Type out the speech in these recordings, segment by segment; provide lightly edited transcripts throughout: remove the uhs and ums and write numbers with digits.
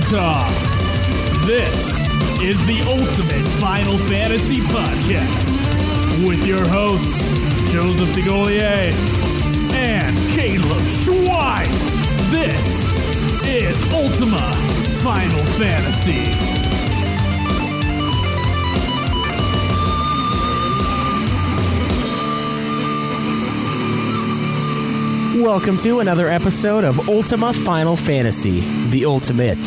Tom. This is the ultimate Final Fantasy podcast with your hosts, Joseph DeGolier and Caleb Schweitz. This is Ultima Final Fantasy. Welcome to another episode of Ultima Final Fantasy, the ultimate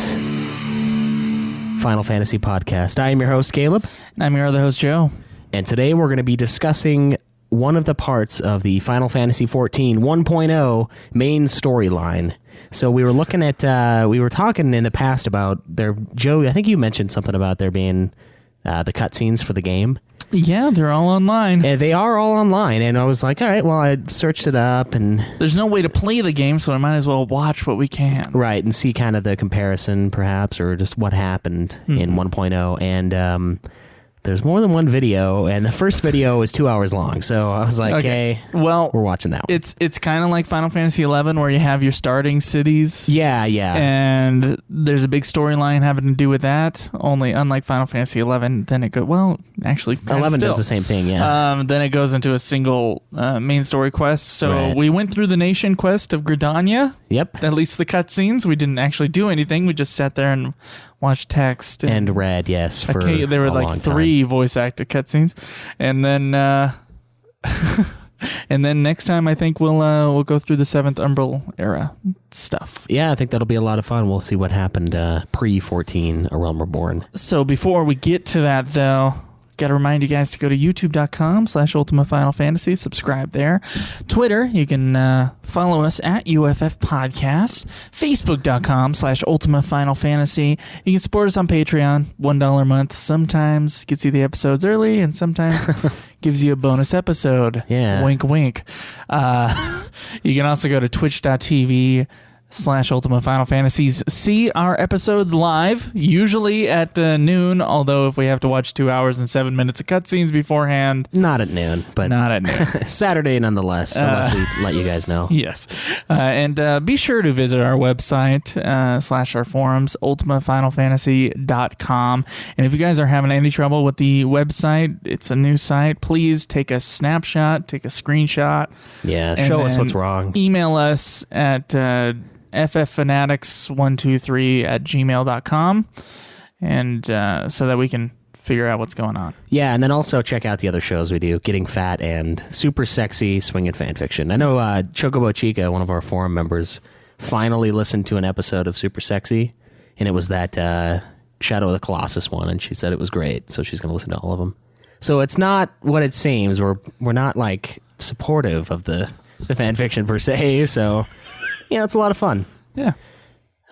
Final Fantasy podcast. I am your host, Caleb. And I'm your other host, Joe. And today we're going to be discussing one of the parts of the Final Fantasy XIV 1.0 main storyline. So we were looking at, we were talking in the past about Joe, I think you mentioned something about there being the cutscenes for the game. Yeah, they're all online. And they are all online, and I was like, all right, well, I searched it up, and... There's no way to play the game, so I might as well watch what we can. Right, and see kind of the comparison, perhaps, or just what happened in 1.0, and there's more than one video, and the first video is 2 hours long, so I was like, okay, well, we're watching that one. It's kind of like Final Fantasy XI, where you have your starting cities. Yeah. And there's a big storyline having to do with that, only unlike Final Fantasy XI, then it goes, well, actually, 11 does the same thing, yeah. Then it goes into a single main story quest, so we went through the nation quest of Gridania. Yep. At least the cutscenes. We didn't actually do anything, we just sat there and watched text and read, yes, for there were like 3 voice acted cutscenes, and then and then next time I think we'll go through the 7th Umbral era stuff. Yeah, I think that'll be a lot of fun. We'll see what happened pre-14 A Realm Reborn. So before we get to that, though, got to remind you guys to go to youtube.com/Ultima Final Fantasy. Subscribe there. Twitter, you can follow us at UFF Podcast. Facebook.com/Ultima Final Fantasy. You can support us on Patreon, $1 a month. Sometimes gets you the episodes early, and sometimes gives you a bonus episode. Yeah. Wink, wink. You can also go to twitch.tv/Ultima Final Fantasies. See our episodes live, usually at noon, although if we have to watch 2 hours and 7 minutes of cutscenes beforehand. Not at noon, but... Not at noon. Saturday nonetheless, unless we let you guys know. Yes. And be sure to visit our website, / our forums, ultimafinalfantasy.com. And if you guys are having any trouble with the website, it's a new site, please take a snapshot, take a screenshot. Yeah, show us what's wrong. Email us at... fffanatics123@gmail.com, and so that we can figure out what's going on. Yeah, and then also check out the other shows we do, Getting Fat and Super Sexy Swingin' Fanfiction. I know Chocobo Chica, one of our forum members, finally listened to an episode of Super Sexy, and it was that Shadow of the Colossus one, and she said it was great, so she's going to listen to all of them. So it's not what it seems. We're not like supportive of the fanfiction per se, so... Yeah, it's a lot of fun. Yeah.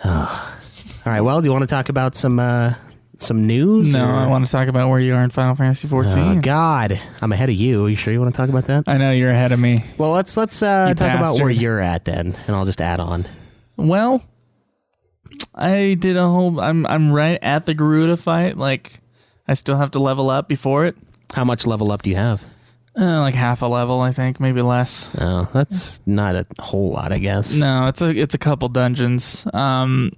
All right. Well, do you want to talk about some news? No, I want to talk about where you are in Final Fantasy XIV. Oh, God, I'm ahead of you. Are you sure you want to talk about that? I know you're ahead of me. Well, let's talk about where you're at then, and I'll just add on. Well, I did a whole. I'm right at the Garuda fight. Like, I still have to level up before it. How much level up do you have? Like half a level, I think, maybe less. Oh, that's not a whole lot, I guess. No, it's a couple dungeons. And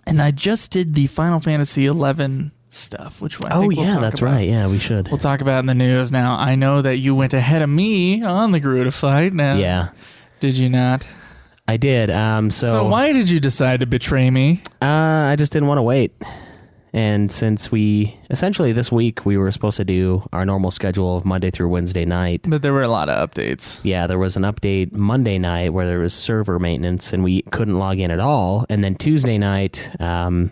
I just did the Final Fantasy XI stuff, which I think we'll talk that's about. right. Yeah, we should. We'll talk about in the news. Now, I know that you went ahead of me on the Garuda fight. Now, yeah. Did you not? I did. So why did you decide to betray me? I just didn't want to wait. And since essentially this week, we were supposed to do our normal schedule of Monday through Wednesday night. But there were a lot of updates. Yeah, there was an update Monday night where there was server maintenance and we couldn't log in at all. And then Tuesday night, there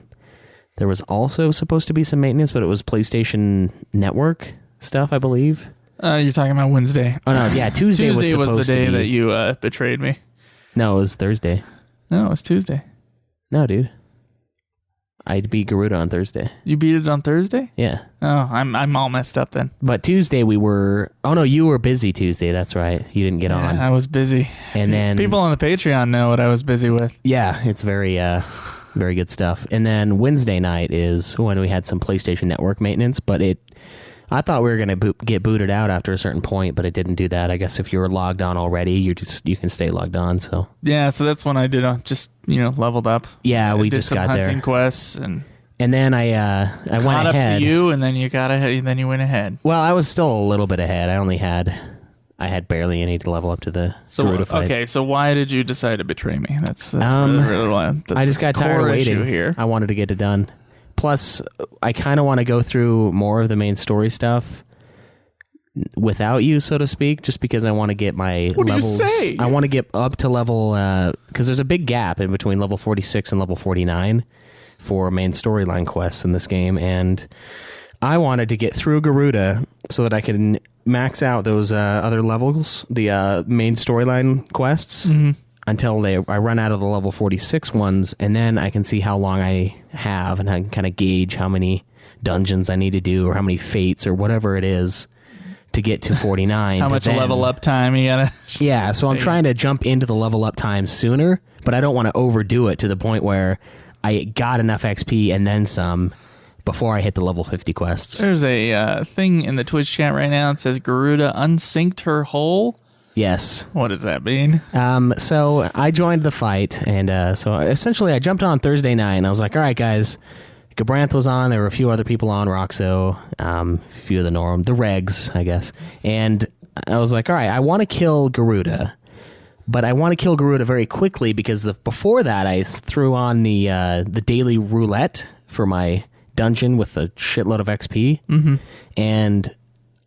was also supposed to be some maintenance, but it was PlayStation Network stuff, I believe. You're talking about Wednesday. Oh, no, yeah, Tuesday was the day that you betrayed me. No, it was Thursday. No, it was Tuesday. No, dude. I beat Garuda on Thursday. You beat it on Thursday? Yeah. Oh, I'm all messed up then. But Tuesday we were... Oh, no, you were busy Tuesday. That's right. You didn't get on. I was busy. And then... People on the Patreon know what I was busy with. Yeah, it's very good stuff. And then Wednesday night is when we had some PlayStation Network maintenance, but it I thought we were going to get booted out after a certain point, but it didn't do that. I guess if you were logged on already, you can stay logged on. So yeah, so that's when I did just leveled up. Yeah, we just got there. Did some hunting quests and then I went caught up ahead. to you, and then you got ahead. And then you went ahead. Well, I was still a little bit ahead. I had barely any to level up to the Garuda fight. Okay, so why did you decide to betray me? That's really why. I just got tired of waiting. Here. I wanted to get it done. Plus, I kind of want to go through more of the main story stuff without you, so to speak, just because I want to get my levels. I want to get up to level, because there's a big gap in between level 46 and level 49 for main storyline quests in this game, and I wanted to get through Garuda so that I can max out those other levels, the main storyline quests, until I run out of the level 46 ones, and then I can see how long I have, and I can kind of gauge how many dungeons I need to do, or how many fates, or whatever it is, to get to 49. How much level up time you gotta... Yeah, so I'm trying to jump into the level up time sooner, but I don't want to overdo it to the point where I got enough XP and then some before I hit the level 50 quests. There's a thing in the Twitch chat right now. It says Garuda unsynced her hole. Yes. What does that mean? So I joined the fight, and so essentially I jumped on Thursday night, and I was like, all right, guys, Gabranth was on, there were a few other people on, Roxo, a few of the regs, I guess, and I was like, all right, I want to kill Garuda, but I want to kill Garuda very quickly, because before that I threw on the daily roulette for my dungeon with a shitload of XP, and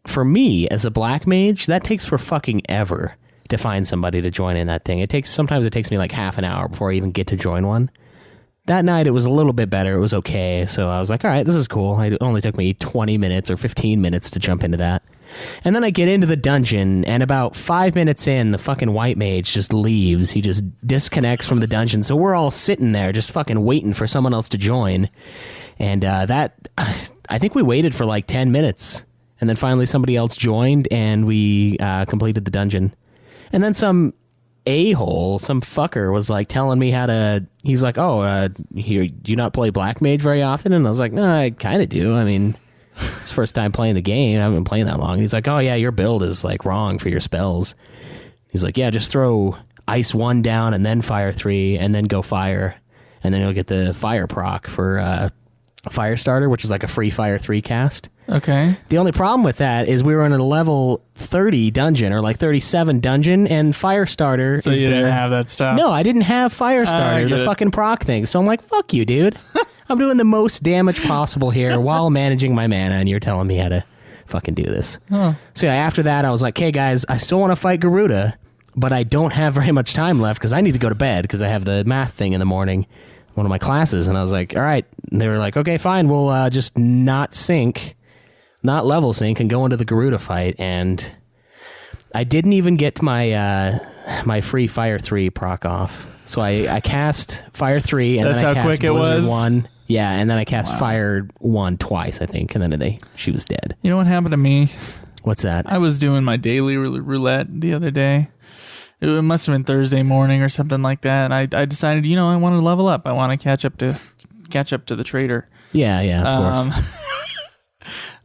for me, as a black mage, that takes for fucking ever to find somebody to join in that thing. Sometimes it takes me like half an hour before I even get to join one. That night, it was a little bit better. It was okay. So I was like, all right, this is cool. It only took me 20 minutes or 15 minutes to jump into that. And then I get into the dungeon, and about 5 minutes in, the fucking white mage just leaves. He just disconnects from the dungeon. So we're all sitting there just fucking waiting for someone else to join. And I think we waited for like 10 minutes. And then finally somebody else joined, and we completed the dungeon. And then some a-hole, some fucker was like telling me how to... He's like, here, do you not play Black Mage very often? And I was like, no, I kind of do. I mean, it's the first time playing the game. I haven't been playing that long. And he's like, oh yeah, your build is like wrong for your spells. He's like, yeah, just throw Ice 1 down and then Fire 3 and then go Fire. And then you'll get the Fire proc for Fire Starter, which is like a free Fire 3 cast. Okay. The only problem with that is we were in a level 30 dungeon, or like 37 dungeon, and Firestarter. So you didn't have that stuff? No, I didn't have Firestarter, the fucking proc thing. So I'm like, fuck you, dude. I'm doing the most damage possible here while managing my mana, and you're telling me how to fucking do this. Huh. So yeah, after that, I was like, hey guys, I still want to fight Garuda, but I don't have very much time left because I need to go to bed because I have the math thing in the morning, one of my classes. And I was like, all right. And they were like, okay, fine, we'll just not level sync and go into the Garuda fight. And I didn't even get my my free Fire 3 proc off. So I cast Fire 3 and That's then I how cast quick Blizzard it was? 1. Yeah, and then I cast Fire 1 twice, I think, and then she was dead. You know what happened to me? What's that? I was doing my daily roulette the other day. It must have been Thursday morning or something like that. And I decided, I want to level up. I want to catch up to the trader. Yeah, of course.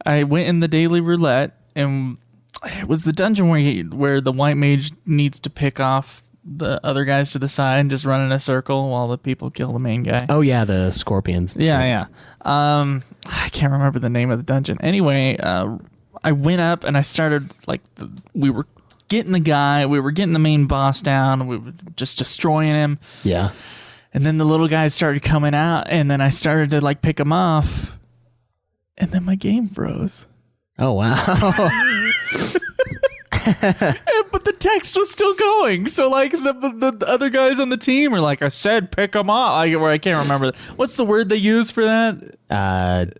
I went in the daily roulette, and it was the dungeon where the white mage needs to pick off the other guys to the side and just run in a circle while the people kill the main guy. Oh yeah, the scorpions. Yeah. I can't remember the name of the dungeon. Anyway, I went up and I started we were getting the main boss down. We were just destroying him. Yeah. And then the little guys started coming out, and then I started to pick them off, and then my game froze. Oh wow. But the text was still going. So the other guys on the team are like, I said, pick them up. I can't remember. What's the word they use for that?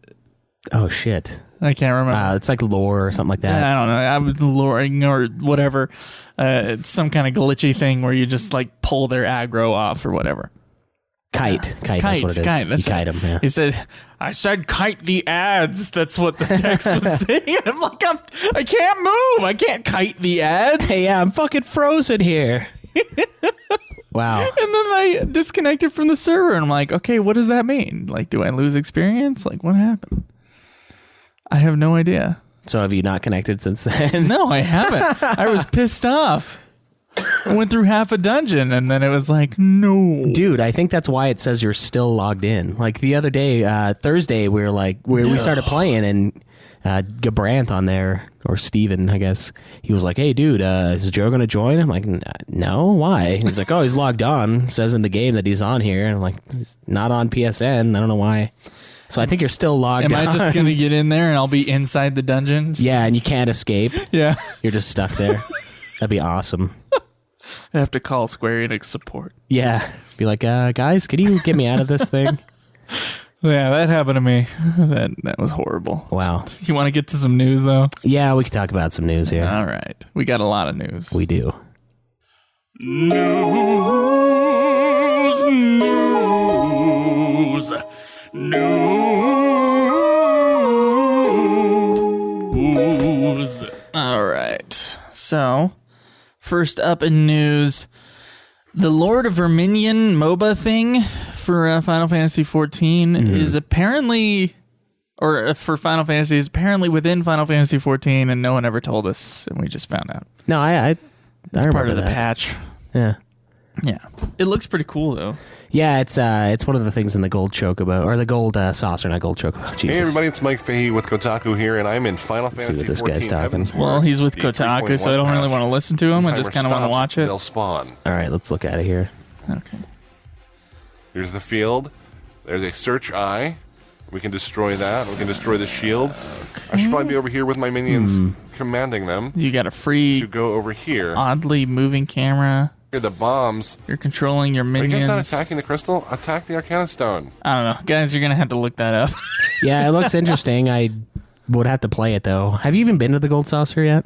Oh shit. I can't remember. It's like lore or something like that. I don't know. I was luring or whatever. It's some kind of glitchy thing where you just pull their aggro off or whatever. Kite. That's what it is. Kite. That's you kite them. Yeah. He said, I said kite the ads. That's what the text was saying. I'm like, I can't move. I can't kite the ads. Hey, yeah, I'm fucking frozen here. Wow. And then I disconnected from the server, and I'm like, okay, what does that mean? Do I lose experience? What happened? I have no idea. So have you not connected since then? No, I haven't. I was pissed off. I went through half a dungeon, and then it was like, no. Dude, I think that's why it says you're still logged in. Like the other day, Thursday, we started playing, and Gabranth on there, or Steven, I guess, he was like, hey, dude, is Joe going to join? I'm like, no, why? And he's like, oh, he's logged on. It says in the game that he's on here. And I'm like, he's not on PSN. I don't know why. So I think you're still logged on. Am I just going to get in there, and I'll be inside the dungeon? Yeah, and you can't escape. Yeah. You're just stuck there. That'd be awesome. I have to call Square Enix support. Yeah. Be like, guys, could you get me out of this thing? Yeah, that happened to me. That was horrible. Wow. You want to get to some news, though? Yeah, we could talk about some news here. All right. We got a lot of news. We do. News. All right. So, first up in news, the Lord of Verminion MOBA thing for Final Fantasy XIV is apparently, or for Final Fantasy, is apparently within Final Fantasy XIV, and no one ever told us, and we just found out. No, I It's part of the that. patch. Yeah. Yeah. It looks pretty cool, though. Yeah, it's one of the things in the gold chocobo, or the gold saucer, not gold chocobo. Jesus. Hey everybody, it's Mike Fahey with Kotaku here, and I'm in Final Let's see Fantasy what this guy's XIV talking. Heaven's Well, Word. he's with The Kotaku, so I 3.1 don't really patch. want to listen to him. I When just timer kind of want to stops, watch it. They'll spawn. All right, let's look at it here. Okay. Here's the field. There's a search eye. We can destroy that. We can destroy the shield. I should probably be over here with my minions, commanding them You got a free, to go over here. oddly moving camera. Here, the bombs. You're controlling your Are you minions. guys not attacking the crystal? Attack the Arcana Stone. I don't know. Guys, you're going to have to look that up. Yeah, it looks interesting. I would have to play it, though. Have you even been to the gold saucer yet?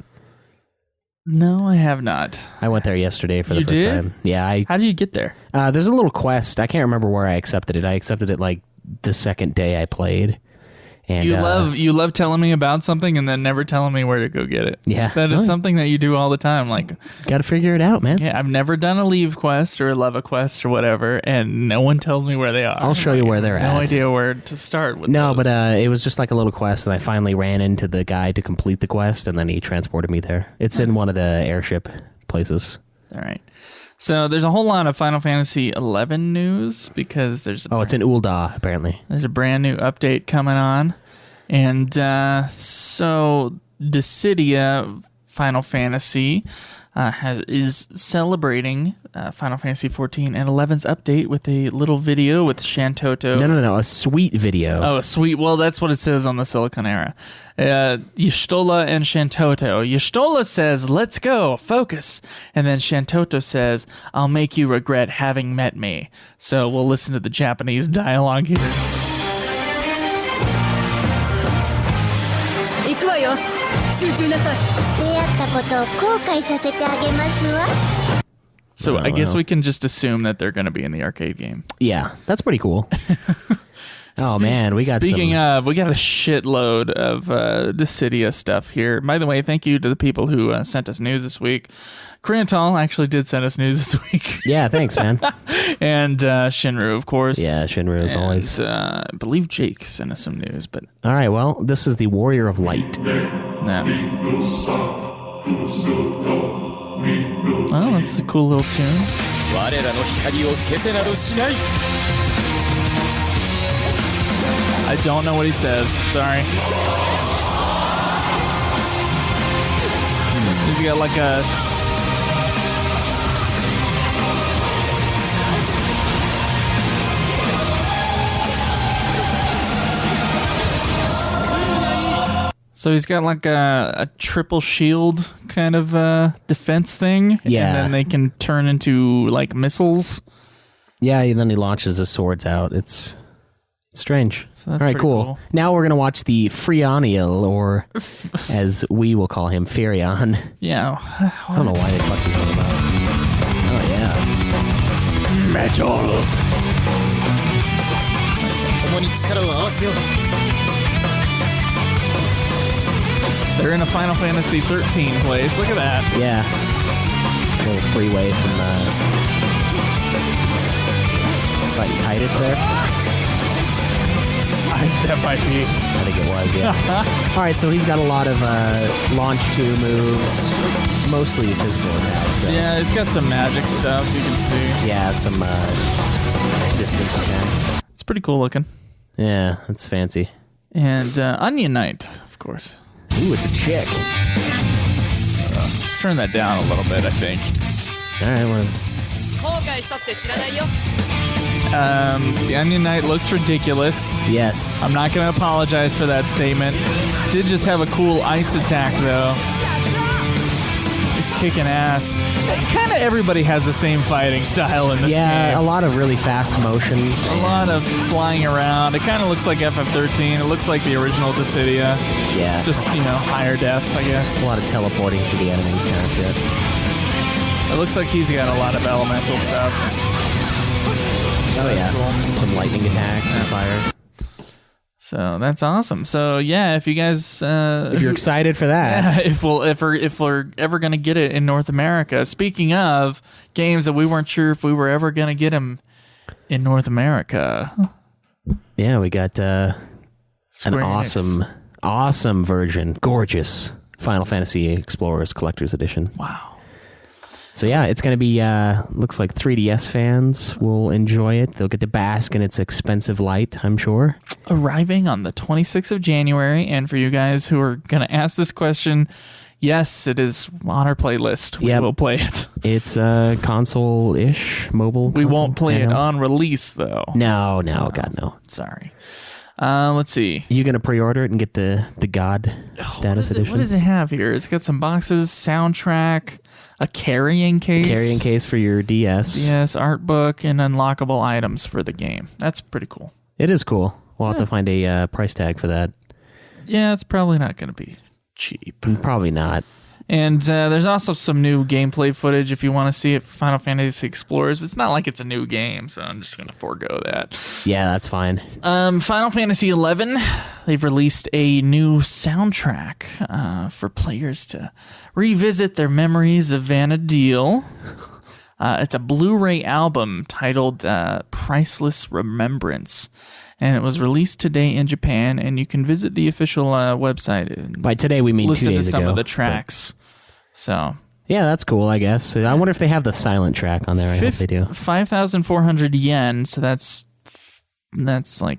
No, I have not. I went there yesterday for the You first did? time. Yeah, How do you get there? there's a little quest. I can't remember where I accepted it. I accepted it like the second day I played. And You love telling me about something and then never telling me where to go get it. Yeah. That is something that you do all the time. Like, got to figure it out, man. yeah, I've never done a leave quest or a love a quest or whatever, and no one tells me where they are. I'll show you where they're no at. idea where to start with. No, those. but it was just like a little quest, and I finally ran into the guy to complete the quest, and then he transported me there. It's in one of the airship places. All right. So there's a whole lot of Final Fantasy XI news because there's It's in Ul'dah, apparently. a brand new update coming on. And so Dissidia Final Fantasy is celebrating Final Fantasy XIV and XI's update with a little video with Shantoto. No, a sweet video. Oh, sweet. Well, that's what it says on the Silicon Era. Y'shtola and Shantoto. Y'shtola says, let's go, focus. And then Shantoto says, I'll make you regret having met me. So we'll listen to the Japanese dialogue here. 行くわよ集中なさい出会ったことを後悔させてあげますわ So I guess wow. we can just assume that they're going to be in the arcade game. Yeah, that's pretty cool. Oh, man, we got Speaking some... of, we got a shitload of Dissidia stuff here. By the way, thank you to the people who sent us news this week. Kranital actually did send us news this week. Yeah, thanks, man. And Shinru, of course. Yeah, Shinru as always. I believe Jake sent us some news, but All right, well, this is the Warrior of Light. no. Well, that's a cool little tune. I don't know what he says. Sorry. He's got like a... So he's got like a triple shield kind of defense thing. Yeah. And then they can turn into like missiles. Yeah, and then he launches his swords out. It's strange. So that's All right, pretty cool. Now we're going to watch the Freoniel, or as we will call him, Ferion. Yeah. I don't know why they fucked his name up. Oh, yeah. Metal. They're in a Final Fantasy XIII place. Look at that. Yeah. A little freeway from fighting Titus there. That might be. I think it was, yeah. All right, so he's got a lot of launch 2 moves, mostly physical attacks. So. Yeah, he's got some magic stuff you can see. Yeah, some distance attacks. It's pretty cool looking. Yeah, that's fancy. And Onion Knight, of course. Ooh, it's a chick. Let's turn that down a little bit, I think. All right, well. The Onion Knight looks ridiculous. Yes. I'm not going to apologize for that statement. Did just have a cool ice attack, though. He's kicking ass. Kind of everybody has the same fighting style in this game. Yeah, a lot of really fast motions. A lot of flying around. It kind of looks like FF13. It looks like the original Dissidia. Yeah. Just, higher def, I guess. A lot of teleporting to the enemies kind of shit. It looks like he's got a lot of elemental stuff. Oh, yeah. Cool. Some lightning attacks and fire. So that's awesome. So yeah, if you guys, if you're excited for that, yeah, if we're ever gonna get it in North America. Speaking of games that we weren't sure if we were ever gonna get them in North America. Yeah, we got an Enix. awesome version, gorgeous Final Fantasy Explorers Collector's Edition. Wow. So yeah, it's going to be, looks like 3DS fans will enjoy it. They'll get to bask in its expensive light, I'm sure. Arriving on the 26th of January, and for you guys who are going to ask this question, yes, it is on our playlist. We will play it. It's console-ish, mobile. We console, won't play it handheld. on release, though. No, God, no. Sorry. Let's see. You going to pre-order it and get the God status edition? What does it have here? It's got some boxes, soundtrack, a carrying case. Carrying case for your DS. Yes, art book, and unlockable items for the game. That's pretty cool. It is cool. We'll have to find a price tag for that. Yeah, it's probably not going to be cheap. Probably not. And there's also some new gameplay footage if you want to see it for Final Fantasy Explorers. But it's not like it's a new game, so I'm just going to forego that. Yeah, that's fine. Final Fantasy XI, they've released a new soundtrack for players to revisit their memories of Vana'diel. It's a Blu-ray album titled Priceless Remembrance. And it was released today in Japan, and you can visit the official website. And by today, we mean 2 days ago. Listen to some of the tracks. So yeah, that's cool, I guess. I wonder if they have the silent track on there. I hope they do. 5,400 yen, so that's like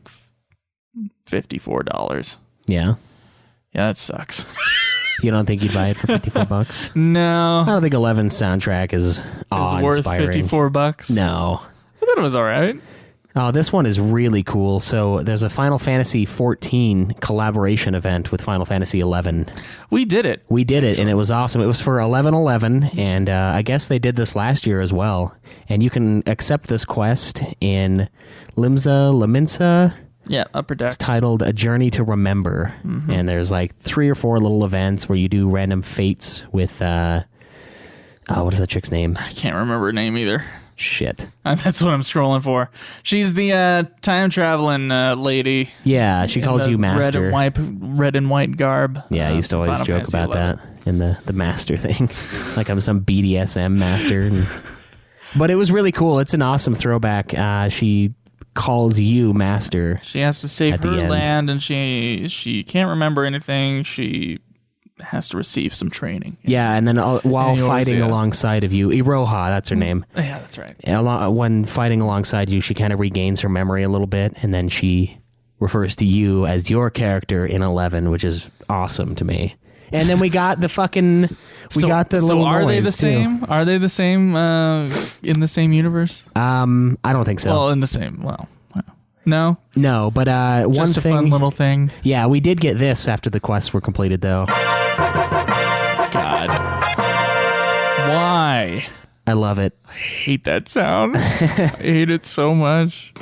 $54. Yeah. Yeah, that sucks. You don't think you'd buy it for $54? No. I don't think 11's soundtrack is worth $54. No. I thought it was all right. Oh, this one is really cool. So there's a Final Fantasy XIV collaboration event with Final Fantasy XI. We did it. And it was awesome. It was for 11/11, and I guess they did this last year as well. And you can accept this quest in Limsa. Yeah, Upper Decks. It's titled A Journey to Remember. Mm-hmm. And there's like 3 or 4 little events where you do random fates with, what is that chick's name? I can't remember her name either. Shit. That's what I'm scrolling for. She's the time traveling lady. Yeah, she calls you Master. Red and white garb. Yeah, I used to always joke about that in the Master thing. Like I'm some BDSM master. But it was really cool. It's an awesome throwback. She calls you Master. She has to save her land, and she can't remember anything. She has to receive some training. Yeah, and then while fighting alongside of you, Iroha, that's her name. Yeah, that's right. When fighting alongside you, she kind of regains her memory a little bit, and then she refers to you as your character in 11, which is awesome to me. And then we got the fucking... got the little are they the noise, same? Too. Are they the same in the same universe? I don't think so. Well, in the same... Well... No? No, but one just a thing... fun little thing. Yeah, we did get this after the quests were completed, though. God. Why? I love it. I hate that sound. I hate it so much.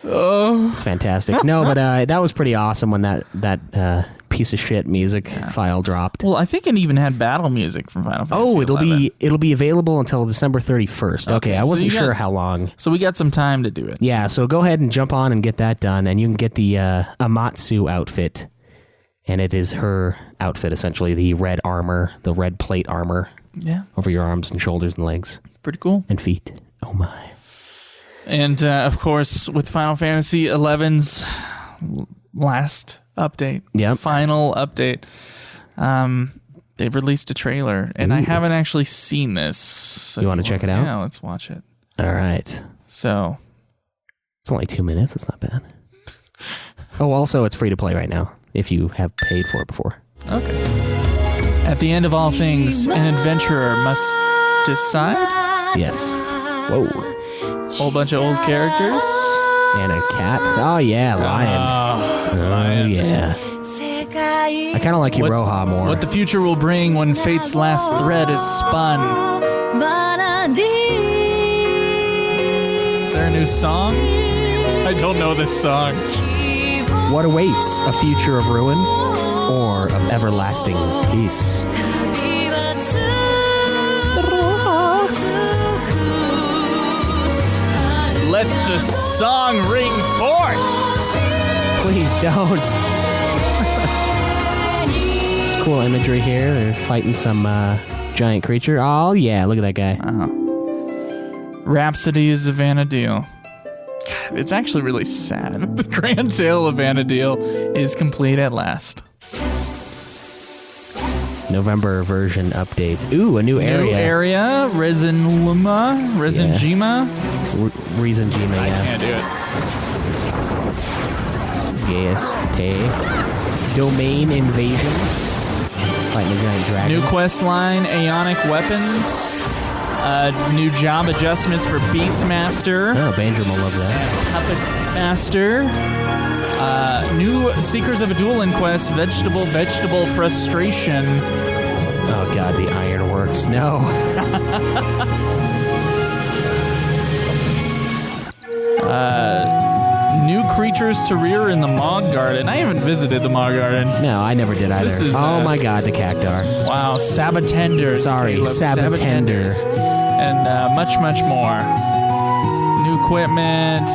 Oh. It's fantastic. No, but that was pretty awesome when that piece of shit music file dropped. Well, I think it even had battle music from Final Fantasy. Oh, it'll be available until December 31st. Okay, I wasn't sure how long. So we got some time to do it. Yeah, so go ahead and jump on and get that done, and you can get the Amatsu outfit. And it is her outfit, essentially, the red armor, the red plate armor. Yeah. Over your arms and shoulders and legs. Pretty cool. And feet. Oh my. And, of course, with Final Fantasy XI's last update. Yep. Final update. They've released a trailer, and I haven't actually seen this. So You wanna check it out? Yeah, let's watch it. All right. So, It's only 2 minutes. It's not bad. Oh, also, it's free to play right now if you have paid for it before. okay. At the end of all things, an adventurer must decide. Yes. Whoa. Whole bunch of old characters. And a cat. Oh, yeah, lion. Oh, yeah. I kind of like Iroha more. What the future will bring when fate's last thread is spun. Is there a new song? I don't know this song. What awaits? A future of ruin or of everlasting peace? Let the song ring forth. Please don't. There's cool imagery here. They're fighting some giant creature. Oh, yeah, look at that guy. Rhapsodies of Vanadil. God, it's actually really sad. The grand tale of Vanadil is complete at last. November version update. Ooh, a new area. New area, Resinjima. Reason Gmail, I yeah. can't do it. Yes, Domain invasion. Fighting a giant dragon. New quest line, Aeonic weapons. New job adjustments for Beastmaster. Oh, Bandrum will love that. Puppet Master. New Seekers of a Duel Inquest, Vegetable Frustration. Oh, God, the Ironworks. No. New creatures to rear in the Mog Garden. I haven't visited the Mog Garden. No, I never did either. This is, oh, my God, the Cactar. Wow, Sabatenders. Sorry, Caleb. Sabatender. And much, much more. New equipment.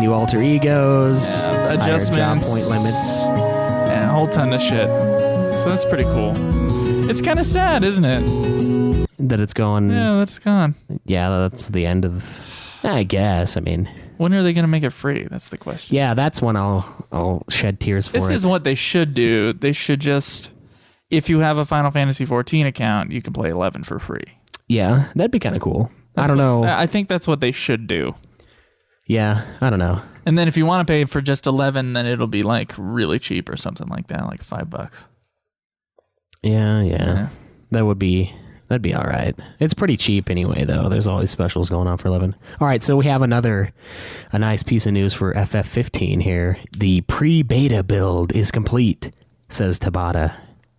New alter egos. Yeah, adjustments. Higher job point limits. And a whole ton of shit. So that's pretty cool. It's kind of sad, isn't it? That it's going... Yeah, that's gone. Yeah, that's the end of... I guess, I mean... When are they going to make it free? That's the question. Yeah, that's when I'll shed tears for This it. is what they should do. They should just... If you have a Final Fantasy XIV account, you can play 11 for free. Yeah, that'd be kind of cool. I don't know. I think that's what they should do. Yeah, I don't know. And then if you want to pay for just 11, then it'll be like really cheap or something like that, like $5. Yeah. That'd be all right. It's pretty cheap anyway, though. There's always specials going on for 11. All right, so we have a nice piece of news for FF15 here. The pre-beta build is complete, says Tabata.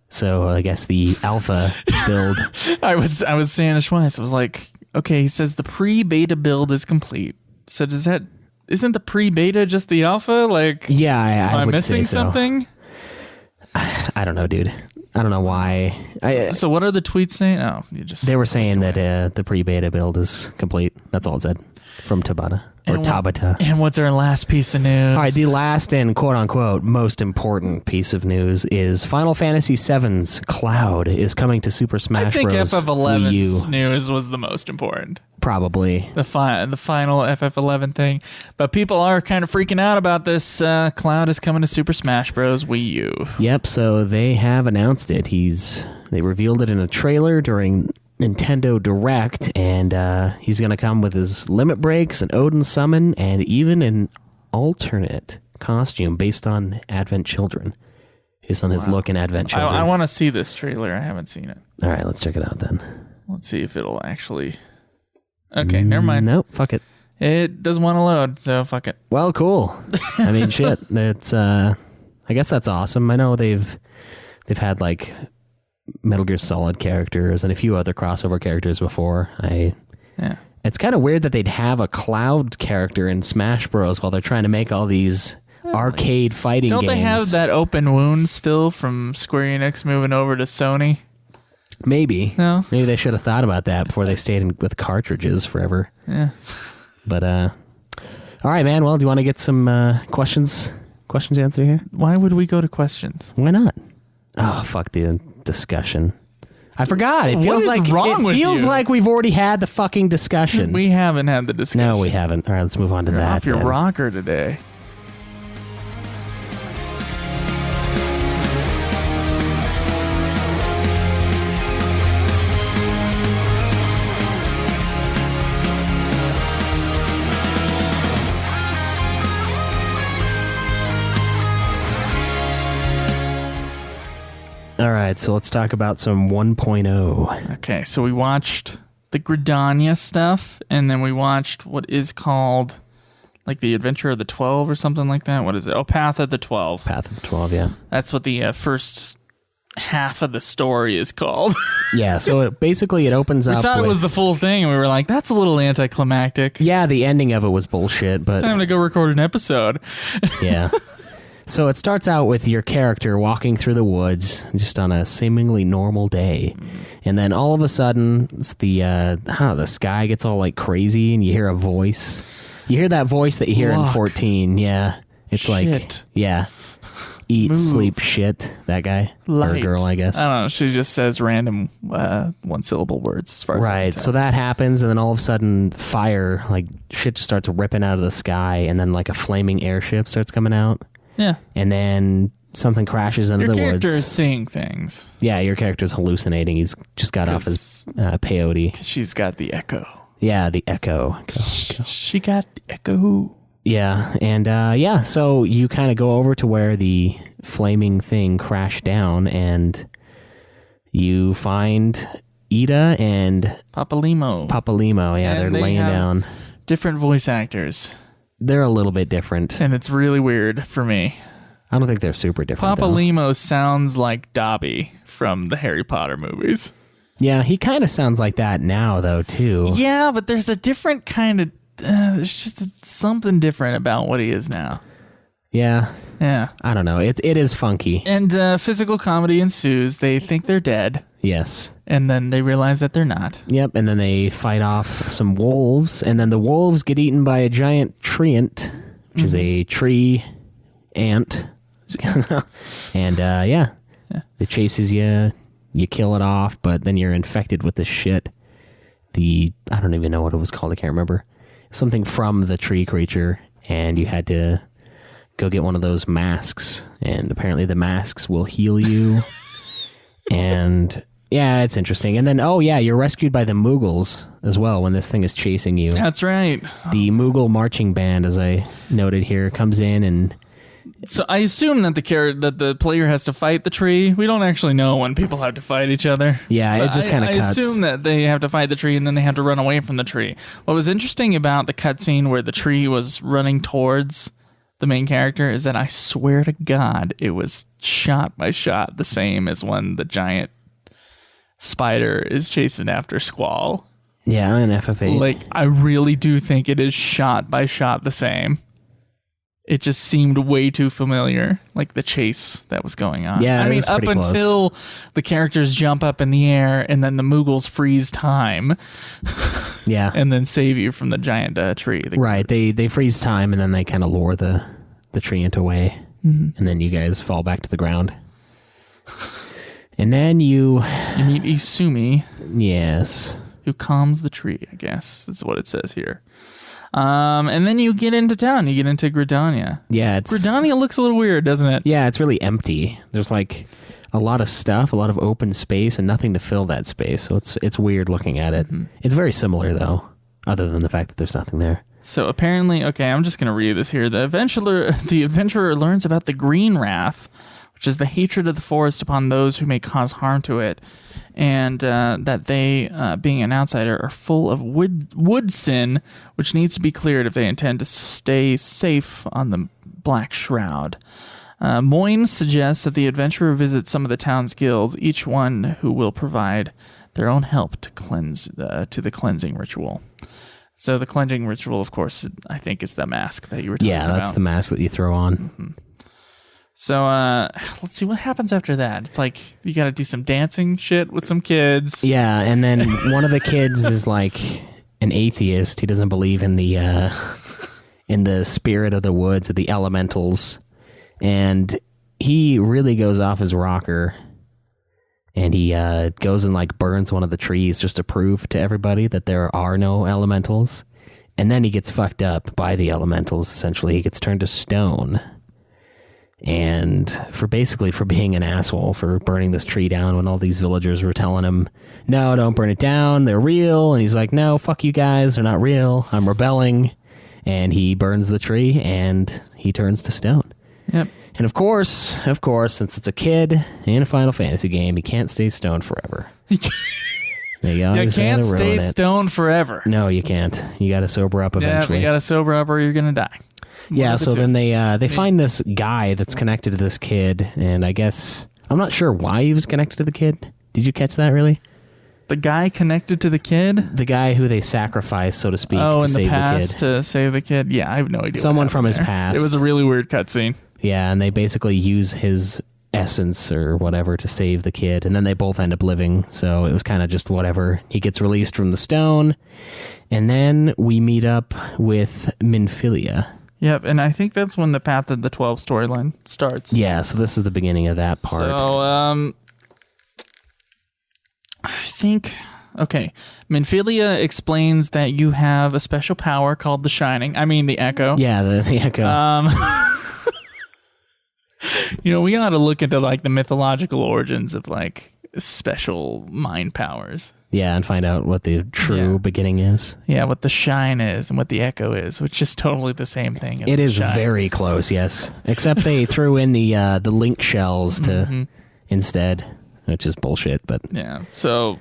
So I guess the alpha build. I was saying it twice. I was like, okay, he says the pre-beta build is complete. So isn't the pre-beta just the alpha? Like, Yeah, I am I would missing say so. something? I don't know, dude. I don't know why. So what are the tweets saying? Oh, They were saying that the pre-beta build is complete. That's all it said from Tabata. Or Tabata. And what's our last piece of news? All right, the last and quote-unquote most important piece of news is Final Fantasy VII's Cloud is coming to Super Smash I think Bros. Wii U. FF11's news was the most important. Probably. The final FF11 thing. But people are kind of freaking out about this. Cloud is coming to Super Smash Bros. Wii U. Yep, so they have announced it. They revealed it in a trailer during Nintendo Direct, and he's going to come with his limit breaks, an Odin summon, and even an alternate costume based on Advent Children. Based on his look in Advent Children. I want to see this trailer. I haven't seen it. All right, let's check it out then. Let's see if it'll actually... Okay, never mind. Nope, fuck it. It doesn't want to load, so fuck it. Well, cool. I mean, shit. It's I guess that's awesome. I know they've had like Metal Gear Solid characters and a few other crossover characters before. It's kind of weird that they'd have a Cloud character in Smash Bros. While they're trying to make all these arcade fighting games. Don't they have that open wound still from Square Enix moving over to Sony? Maybe. No. Maybe they should have thought about that before they stayed with cartridges forever. Yeah. But all right, man. Well, do you want to get some questions answered here? Why would we go to questions? Why not? Oh, fuck the discussion. I forgot. It feels What is like wrong with you? like we've already had the fucking discussion. We haven't had the discussion. No, we haven't. All right, let's move on to You're that. off your then. rocker today. right, so let's talk about some 1.0. Okay, so we watched the Gridania stuff, and then we watched what is called like the Adventure of the 12 or something like that. What is it? Oh, Path of the 12. Path of the 12, yeah. That's what the first half of the story is called. Yeah, so it opens up. We thought it was the full thing, and we were like, that's a little anticlimactic. Yeah, the ending of it was bullshit, but... It's time to go record an episode. Yeah. So it starts out with your character walking through the woods just on a seemingly normal day. And then all of a sudden, it's the sky gets all like crazy and you hear a voice. You hear that voice that you hear in 14. Yeah. It's Shit. like, yeah. Eat, Move. Sleep, shit. That guy. Light. Or girl, I guess. I don't know. She just says random one-syllable words as far as I can Right. tell. So that happens, and then all of a sudden, fire, like shit just starts ripping out of the sky, and then like a flaming airship starts coming out. Yeah. And then something crashes into Your the character woods. is seeing things. Yeah, your character's hallucinating. He's just got off his peyote. She's got the echo. Yeah, the echo. She got the echo. Yeah, and so you kind of go over to where the flaming thing crashed down, and you find Ida and Papalimo. Yeah, And they're they laying have down. Different voice actors. They're a little bit different. And it's really weird for me. I don't think they're super different. though. Papalimo sounds like Dobby from the Harry Potter movies. Yeah, he kind of sounds like that now, though, too. Yeah, but there's a different kind of... there's just something different about what he is now. Yeah, Yeah. I don't know. It is funky. And physical comedy ensues. They think they're dead, Yes. and then they realize that they're not. Yep, and then they fight off some wolves, and then the wolves get eaten by a giant treant, which is a tree ant. And it chases you, you kill it off, but then you're infected with this shit. I don't even know what it was called, I can't remember. Something from the tree creature, and you had to go get one of those masks, and apparently the masks will heal you. And yeah, it's interesting. And then, you're rescued by the Moogles as well when this thing is chasing you. That's right. The Moogle marching band, as I noted here, comes in and... So I assume that the player has to fight the tree. We don't actually know when people have to fight each other. Yeah, it just kind of cuts. I assume that they have to fight the tree and then they have to run away from the tree. What was interesting about the cutscene where the tree was running towards the main character is that I swear to God, it was shot by shot the same as when the giant spider is chasing after Squall. Yeah, in FF8. Like, I really do think it is shot by shot the same. It just seemed way too familiar, like the chase that was going on. Yeah, I it mean, was up pretty close. until the characters jump up in the air and then the Moogles freeze time Yeah. and then save you from the giant tree. Right, they freeze time and then they kind of lure the treant away. And then you guys fall back to the ground. And then you meet Isumi, Yes. who calms the tree, I guess is what it says here. And then you get into town. You get into Gridania. Yeah, Gridania looks a little weird, doesn't it? Yeah, it's really empty. There's like a lot of stuff, a lot of open space, and nothing to fill that space. So it's weird looking at it. It's very similar though, other than the fact that there's nothing there. So apparently, okay, I'm just going to read this here. The adventurer learns about the Green Wrath, which is the hatred of the forest upon those who may cause harm to it, and that they, being an outsider, are full of wood sin, which needs to be cleared if they intend to stay safe on the Black Shroud. Moyne suggests that the adventurer visit some of the town's guilds, each one who will provide their own help to cleanse to the cleansing ritual. So the cleansing ritual, of course, I think is the mask that you were talking about. Yeah, that's the mask that you throw on. So let's see what happens after that. It's like you got to do some dancing shit with some kids. Yeah, and then one of the kids is like an atheist. He doesn't believe in the spirit of the woods or the elementals, and he really goes off his rocker. And he goes and like burns one of the trees just to prove to everybody that there are no elementals. And then he gets fucked up by the elementals. Essentially, he gets turned to stone. And for being an asshole, for burning this tree down when all these villagers were telling him, no, don't burn it down, they're real. And he's like, no, fuck you guys, they're not real, I'm rebelling. And he burns the tree and he turns to stone. Yep. And of course, since it's a kid in a Final Fantasy game, he can't stay stoned forever. You can't stay stoned forever. No, you can't. You got to sober up eventually. Yeah, you got to sober up or you're going to die. Yeah, so then they find this guy that's connected to this kid, and I guess, I'm not sure why he was connected to the kid. Did you catch that, really? The guy connected to the kid? The guy who they sacrificed, so to speak, to save the kid. To save the kid? Yeah, I have no idea. Someone from his past. It was a really weird cutscene. Yeah, and they basically use his essence or whatever to save the kid, and then they both end up living, so it was kind of just whatever. He gets released from the stone, and then we meet up with Minfilia. Yep, and I think that's when the Path of the 12 storyline starts. Yeah, so this is the beginning of that part. So, I think, okay, Minfilia explains that you have a special power called the Shining. I mean, the Echo. Yeah, the Echo. We got to look into, like, the mythological origins of, like, special mind powers. Yeah, and find out what the true beginning is. Yeah, what the Shine is and what the Echo is, which is totally the same thing. As it is Shine. Very close, yes. Except they threw in the link shells to instead. Which is bullshit, but... Yeah, so...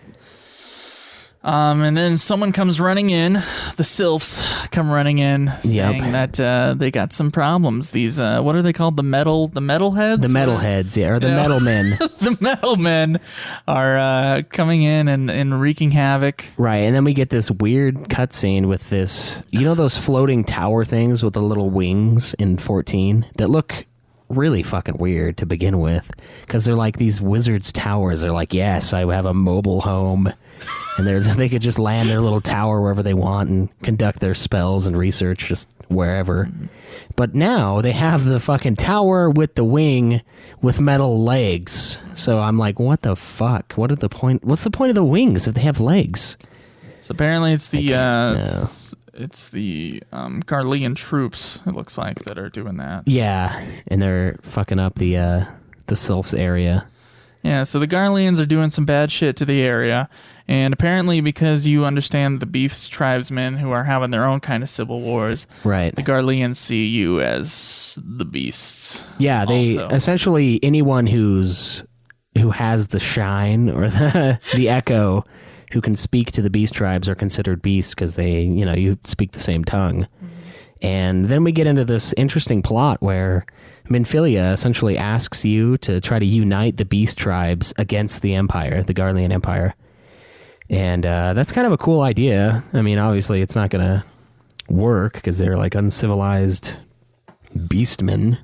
and then someone comes running in. The Sylphs come running in, saying that they got some problems. These, what are they called? The metalheads? The metalheads, yeah, or the metal men. The metal men are coming in and wreaking havoc. Right, and then we get this weird cutscene with this... You know those floating tower things with the little wings in 14 that look... really fucking weird to begin with, because they're like these wizards' towers. They're like, yes, I have a mobile home, and they could just land their little tower wherever they want and conduct their spells and research just wherever. But now they have the fucking tower with the wing with metal legs. So I'm like, what the fuck? What's the point of the wings if they have legs? So apparently it's the it's the Garlean troops, it looks like, that are doing that. Yeah, and they're fucking up the Sylphs area. Yeah, so the Garleans are doing some bad shit to the area, and apparently because you understand the Beefs tribesmen who are having their own kind of civil wars, right? The Garleans see you as the beasts. Yeah, they essentially anyone who has the Shine or the Echo, who can speak to the beast tribes, are considered beasts because they, you speak the same tongue. And then we get into this interesting plot where Minfilia essentially asks you to try to unite the beast tribes against the Empire, the Garlean Empire. And that's kind of a cool idea. I mean, obviously it's not going to work because they're like uncivilized beastmen.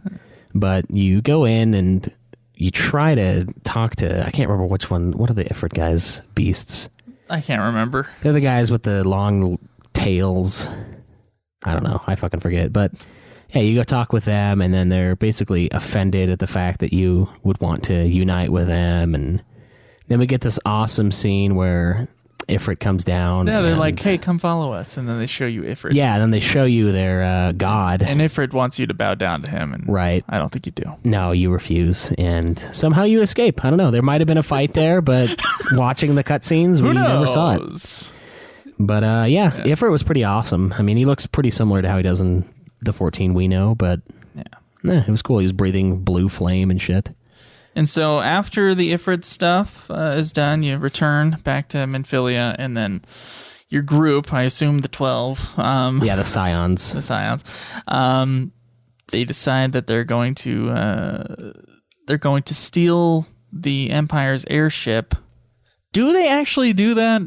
But you go in and you try to talk to, I can't remember which one, what are the Ifrit guys? Beasts? I can't remember. They're the guys with the long tails. I don't know. I fucking forget. But yeah, you go talk with them, and then they're basically offended at the fact that you would want to unite with them. And then we get this awesome scene where Ifrit comes down. Yeah, they're like, hey, come follow us. And then they show you Ifrit. Yeah, and then they show you their god. And Ifrit wants you to bow down to him. And right. I don't think you do. No, you refuse. And somehow you escape. I don't know. There might have been a fight there, but watching the cutscenes, we never saw it. But yeah, Ifrit was pretty awesome. I mean, he looks pretty similar to how he does in the 14 we know, but it was cool. He was breathing blue flame and shit. And so after the Ifrit stuff is done, you return back to Minfilia, and then your group, I assume the 12. The Scions. The Scions. They decide that they're going to steal the Empire's airship. Do they actually do that?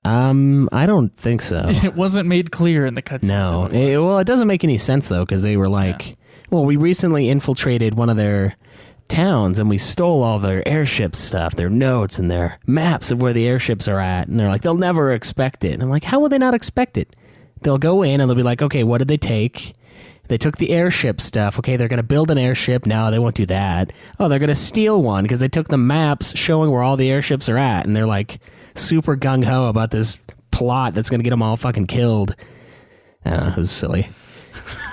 I don't think so. It wasn't made clear in the cutscenes. No. It doesn't make any sense, though, because they were like, we recently infiltrated one of their towns and we stole all their airship stuff, their notes and their maps of where the airships are at. And they're like, they'll never expect it. And I'm like, how will they not expect it? They'll go in and they'll be like, okay, what did they take? They took the airship stuff. Okay, they're going to build an airship. No, they won't do that. Oh, they're going to steal one because they took the maps showing where all the airships are at. And they're like super gung-ho about this plot that's going to get them all fucking killed. It was silly.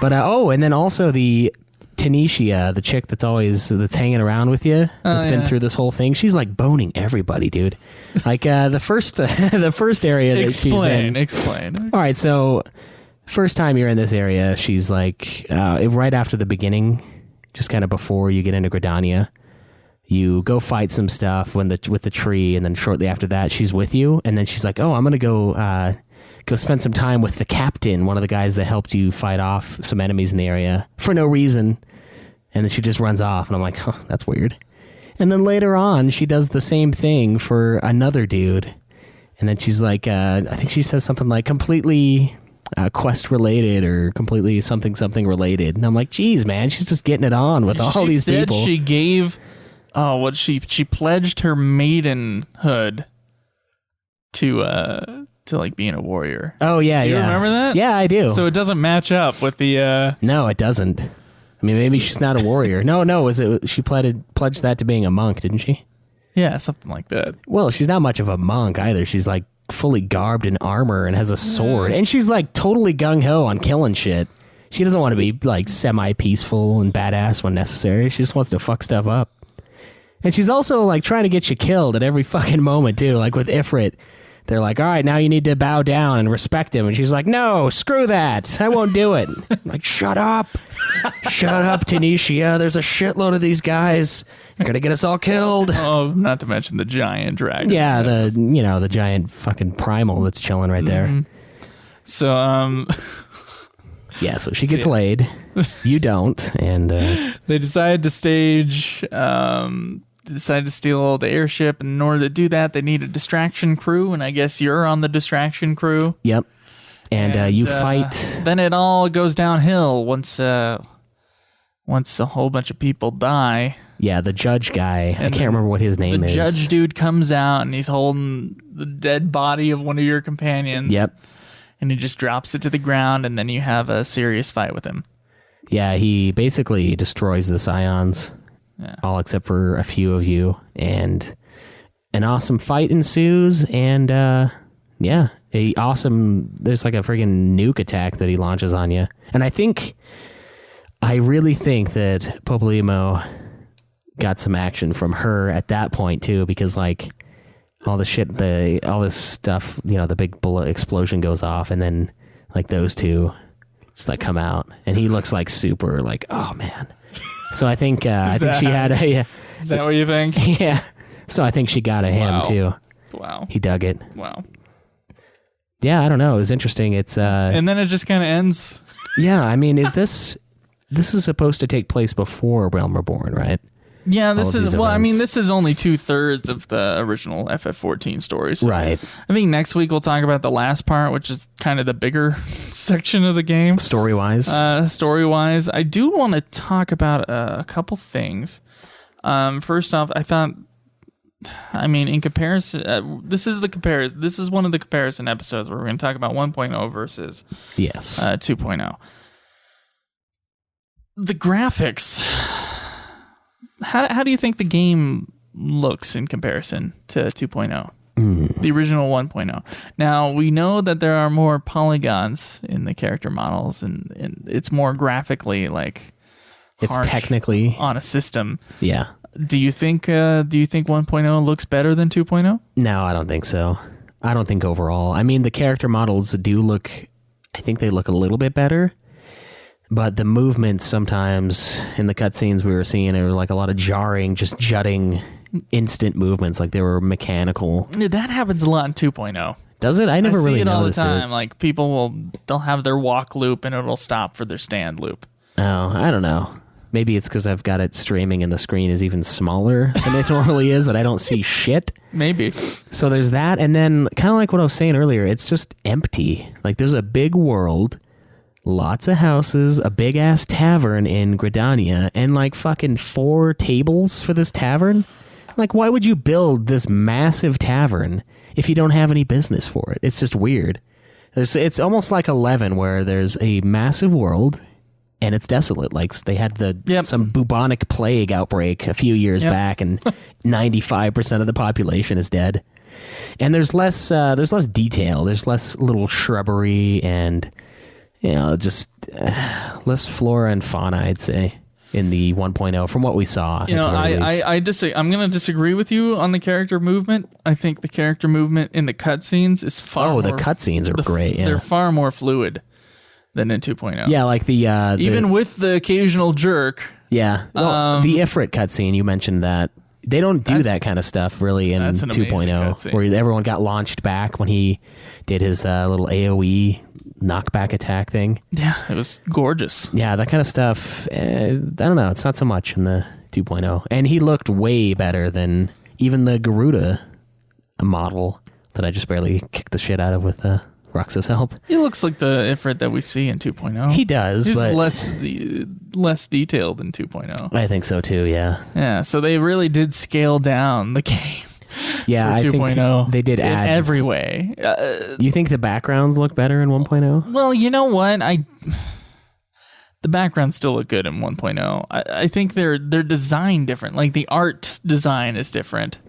But, and then also the Tanisha, the chick that's hanging around with you, that's been through this whole thing. She's like boning everybody, dude. Like the first area that she's in. Explain. All right, so first time you're in this area, she's like right after the beginning just kind of before you get into Gridania. You go fight some stuff with the tree, and then shortly after that, she's with you, and then she's like, "Oh, I'm gonna go spend some time with the captain, one of the guys that helped you fight off some enemies in the area for no reason." And then she just runs off, and I'm like, "Oh, that's weird." And then later on, she does the same thing for another dude, and then she's like, I think she says something like completely quest related or completely something related, and I'm like, "Geez, man, she's just getting it on with all these people." She gave. She pledged her maidenhood to like being a warrior. Oh yeah, do you yeah. remember that? Yeah, I do. So it doesn't match up with the. No, it doesn't. I mean, maybe she's not a warrior. No, she pledged that to being a monk, didn't she? Yeah, something like that. Well, she's not much of a monk either. She's like fully garbed in armor and has a sword, and she's like totally gung ho on killing shit. She doesn't want to be like semi peaceful and badass when necessary. She just wants to fuck stuff up. And she's also like trying to get you killed at every fucking moment too. Like with Ifrit, they're like, "All right, now you need to bow down and respect him." And she's like, "No, screw that. I won't do it." I'm like, "Shut up. Shut up, Tanisha. There's a shitload of these guys. You're going to get us all killed." Oh, not to mention the giant dragon. Yeah, the giant fucking primal that's chilling right there. Mm-hmm. So, yeah, so she gets laid. You don't. And they decided to stage... decided to steal the airship, and in order to do that, they need a distraction crew, and I guess you're on the distraction crew. Yep. And you fight. Then it all goes downhill once a whole bunch of people die. Yeah, the judge guy. I can't remember what his name is. The judge dude comes out, and he's holding the dead body of one of your companions. Yep. And he just drops it to the ground, and then you have a serious fight with him. Yeah, he basically destroys the Scions. Yeah. All except for a few of you, and an awesome fight ensues, and there's like a friggin' nuke attack that he launches on you. And I really think that Popolimo got some action from her at that point too, because like all this stuff, the big bullet explosion goes off, and then like those two just like come out, and he looks like super like, oh man. So I think she had a. Is that what you think? Yeah. So I think she got a him too. Wow. He dug it. Wow. Yeah, I don't know. It was interesting. It's and then it just kind of ends. Yeah, I mean, is this is supposed to take place before Realm Reborn, right? Yeah, this is only 2/3 of the original FF14 stories. Right. I think next week we'll talk about the last part, which is kind of the bigger section of the game. Story-wise. Story-wise. I do want to talk about a couple things. First off, in comparison, this is one of the comparison episodes where we're going to talk about 1.0 versus 2.0. The graphics... How do you think the game looks in comparison to 2.0? The original 1.0. Now, we know that there are more polygons in the character models, and it's more graphically like it's technically on a system. Yeah. Do you think 1.0 looks better than 2.0? No, I don't think so. I don't think overall. I mean, the character models do look, I think they look a little bit better. But the movements sometimes in the cutscenes we were seeing are like a lot of jarring, just jutting, instant movements, like they were mechanical. That happens a lot in 2.0. Does it? I never really see it all the noticed time. Like they'll have their walk loop and it'll stop for their stand loop. Oh, I don't know. Maybe it's because I've got it streaming and the screen is even smaller than it normally is, that I don't see shit. Maybe. So there's that, and then kind of like what I was saying earlier, it's just empty. Like there's a big world. Lots of houses, a big ass tavern in Gridania, and like fucking 4 tables for this tavern. Like, why would you build this massive tavern if you don't have any business for it? It's just weird. It's almost like 11, where there's a massive world and it's desolate. Like they had some bubonic plague outbreak a few years back, and 95% of the population is dead. And there's less detail. There's less little shrubbery and. Just less flora and fauna, I'd say, in the 1.0 from what we saw. I'm going to disagree with you on the character movement. I think the character movement in the cutscenes is far more... the cutscenes are great, yeah. They're far more fluid than in 2.0. Yeah, like even with the occasional jerk, Yeah. Well, the Ifrit cutscene, you mentioned that. They don't do that kind of stuff really in 2.0, where everyone got launched back when he did his little AoE knockback attack thing. Yeah, it was gorgeous. Yeah, that kind of stuff, I don't know, it's not so much in the 2.0. And he looked way better than even the Garuda model that I just barely kicked the shit out of with Roxas' help. He looks like the Ifrit that we see in 2.0. He does, He's but less detailed in 2.0. I think so too, yeah. Yeah, so they really did scale down the game. Yeah, I think they did add in every way. You think the backgrounds look better in 1.0? Well, you know what? The backgrounds still look good in 1.0. I think they're designed different. Like the art design is different.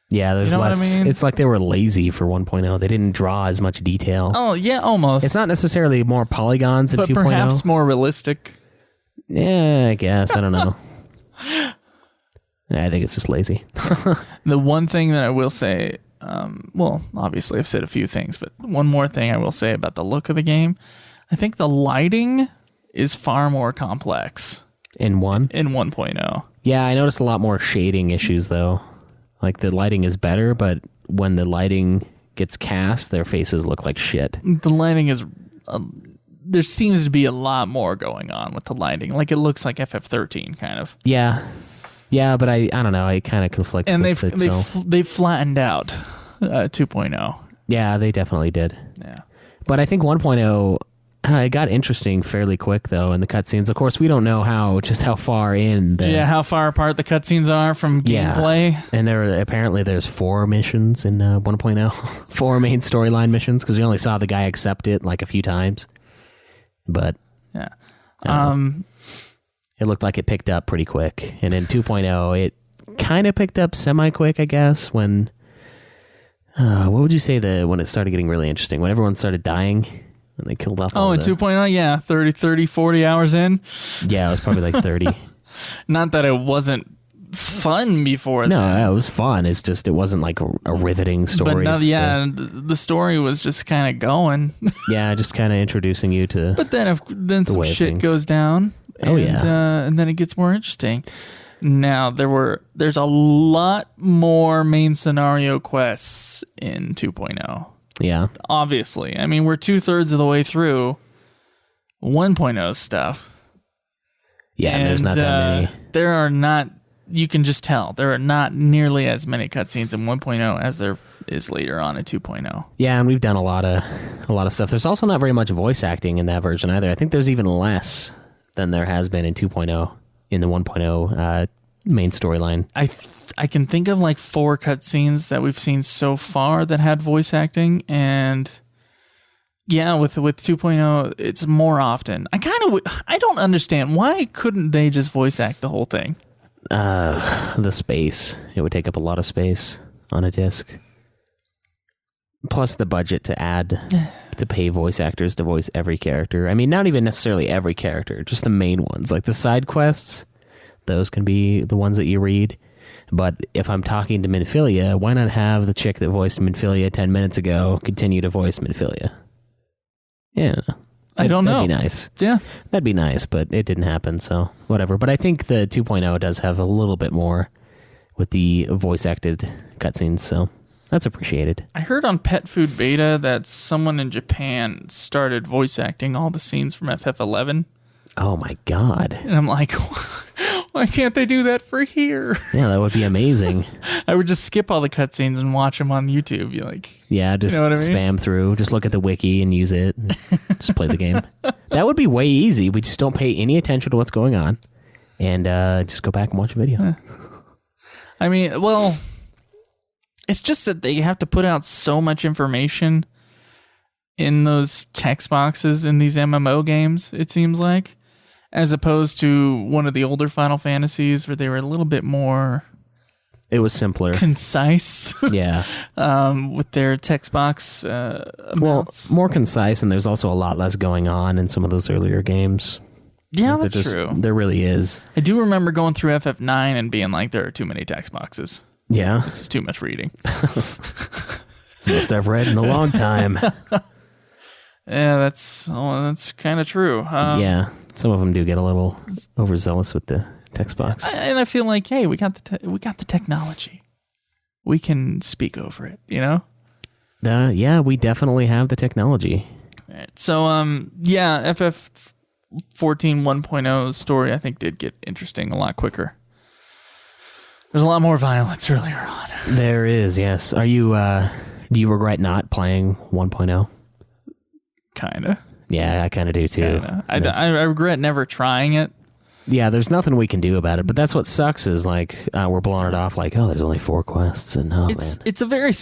Yeah, there's less. What I mean? It's like they were lazy for 1.0. They didn't draw as much detail. Oh, yeah, almost. It's not necessarily more polygons in 2.0. But perhaps more realistic. Yeah, I guess. I don't know. I think it's just lazy. The one thing that I will say, well, obviously I've said a few things, but one more thing I will say about the look of the game, I think the lighting is far more complex. In 1.0. Yeah, I noticed a lot more shading issues, though. Like, the lighting is better, but when the lighting gets cast, their faces look like shit. The lighting is... there seems to be a lot more going on with the lighting. Like, it looks like FF13, kind of. Yeah. Yeah, but I don't know. It kind of conflicts with itself. They've flattened out 2.0. Yeah, they definitely did. Yeah. But I think 1.0... it got interesting fairly quick, though, in the cutscenes. Of course, we don't know how far in. How far apart the cutscenes are from gameplay. Yeah. And there's 4 missions in 1.0. 4 main storyline missions, because we only saw the guy accept it like a few times. But yeah, it looked like it picked up pretty quick. And in 2.0, it kind of picked up semi-quick, I guess, when... what would you say when it started getting really interesting? When everyone started dying? When they killed off in 2.0, yeah, 30, 40 hours in. Yeah, it was probably like 30. Not that it wasn't fun before. No, it was fun. It's just, it wasn't like a riveting story. But the story was just kind of going. Yeah, just kind of introducing you to. But then some shit goes down. And then it gets more interesting. Now there's a lot more main scenario quests in 2.0. Yeah. Obviously. I mean, we're 2/3 of the way through 1.0 stuff. Yeah, and there's not that many. You can just tell, there are not nearly as many cutscenes in 1.0 as there is later on in 2.0. Yeah, and we've done a lot of stuff. There's also not very much voice acting in that version either. I think there's even less than there has been in 2.0, in the 1.0 main storyline. I can think of like 4 cutscenes that we've seen so far that had voice acting, and yeah, with 2.0, it's more often. I don't understand, why couldn't they just voice act the whole thing? The space. It would take up a lot of space on a disc. Plus the budget to pay voice actors to voice every character. I mean, not even necessarily every character, just the main ones. Like the side quests, those can be the ones that you read. But if I'm talking to Minfilia, why not have the chick that voiced Minfilia 10 minutes ago continue to voice Minfilia? Yeah. I don't know. That'd be nice. Yeah. That'd be nice, but it didn't happen, so whatever. But I think the 2.0 does have a little bit more with the voice-acted cutscenes, so that's appreciated. I heard on Pet Food Beta that someone in Japan started voice acting all the scenes from FF11. Oh my god. And I'm like, why can't they do that for here? Yeah, that would be amazing. I would just skip all the cutscenes and watch them on YouTube. You're like, yeah, just spam through. Just look at the wiki and use it. And just play the game. That would be way easy. We just don't pay any attention to what's going on. And just go back and watch a video. I mean, well, it's just that they have to put out so much information in those text boxes in these MMO games, it seems like. As opposed to one of the older Final Fantasies where they were a little bit more... It was simpler. Concise. Yeah. With their text box amounts. Well, more concise, and there's also a lot less going on in some of those earlier games. Yeah, that's true. There really is. I do remember going through FF9 and being like, there are too many text boxes. Yeah. This is too much reading. It's the most I've read in a long time. Yeah, that's kind of true. Yeah. Some of them do get a little overzealous with the text box. And I feel like, hey, we got the technology. We can speak over it, you know? Yeah, we definitely have the technology. All right. So, FF14 1.0's story, I think, did get interesting a lot quicker. There's a lot more violence earlier on. There is, yes. Are you, do you regret not playing 1.0? Kinda. Yeah, I kind of do too. I regret never trying it. Yeah, there's nothing we can do about it, but that's what sucks is like we're blowing it off like, oh, there's only 4 quests and it's a very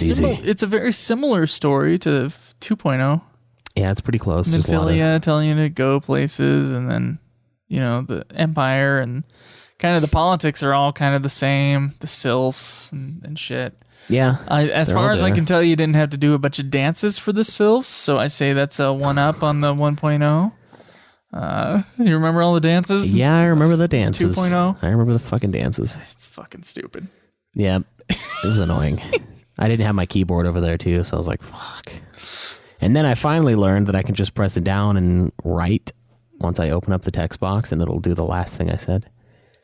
similar story to 2.0. Yeah, it's pretty close. Nymphilia telling you to go places, and then the Empire and kind of the politics are all kind of the same. The sylphs and shit. Yeah. As far as I can tell, you didn't have to do a bunch of dances for the sylphs, so I say that's a 1-up on the 1.0. You remember all the dances? Yeah, I remember the dances. 2.0? I remember the fucking dances. It's fucking stupid. Yeah, it was annoying. I didn't have my keyboard over there too, so I was like, fuck. And then I finally learned that I can just press it down and write once I open up the text box, and it'll do the last thing I said.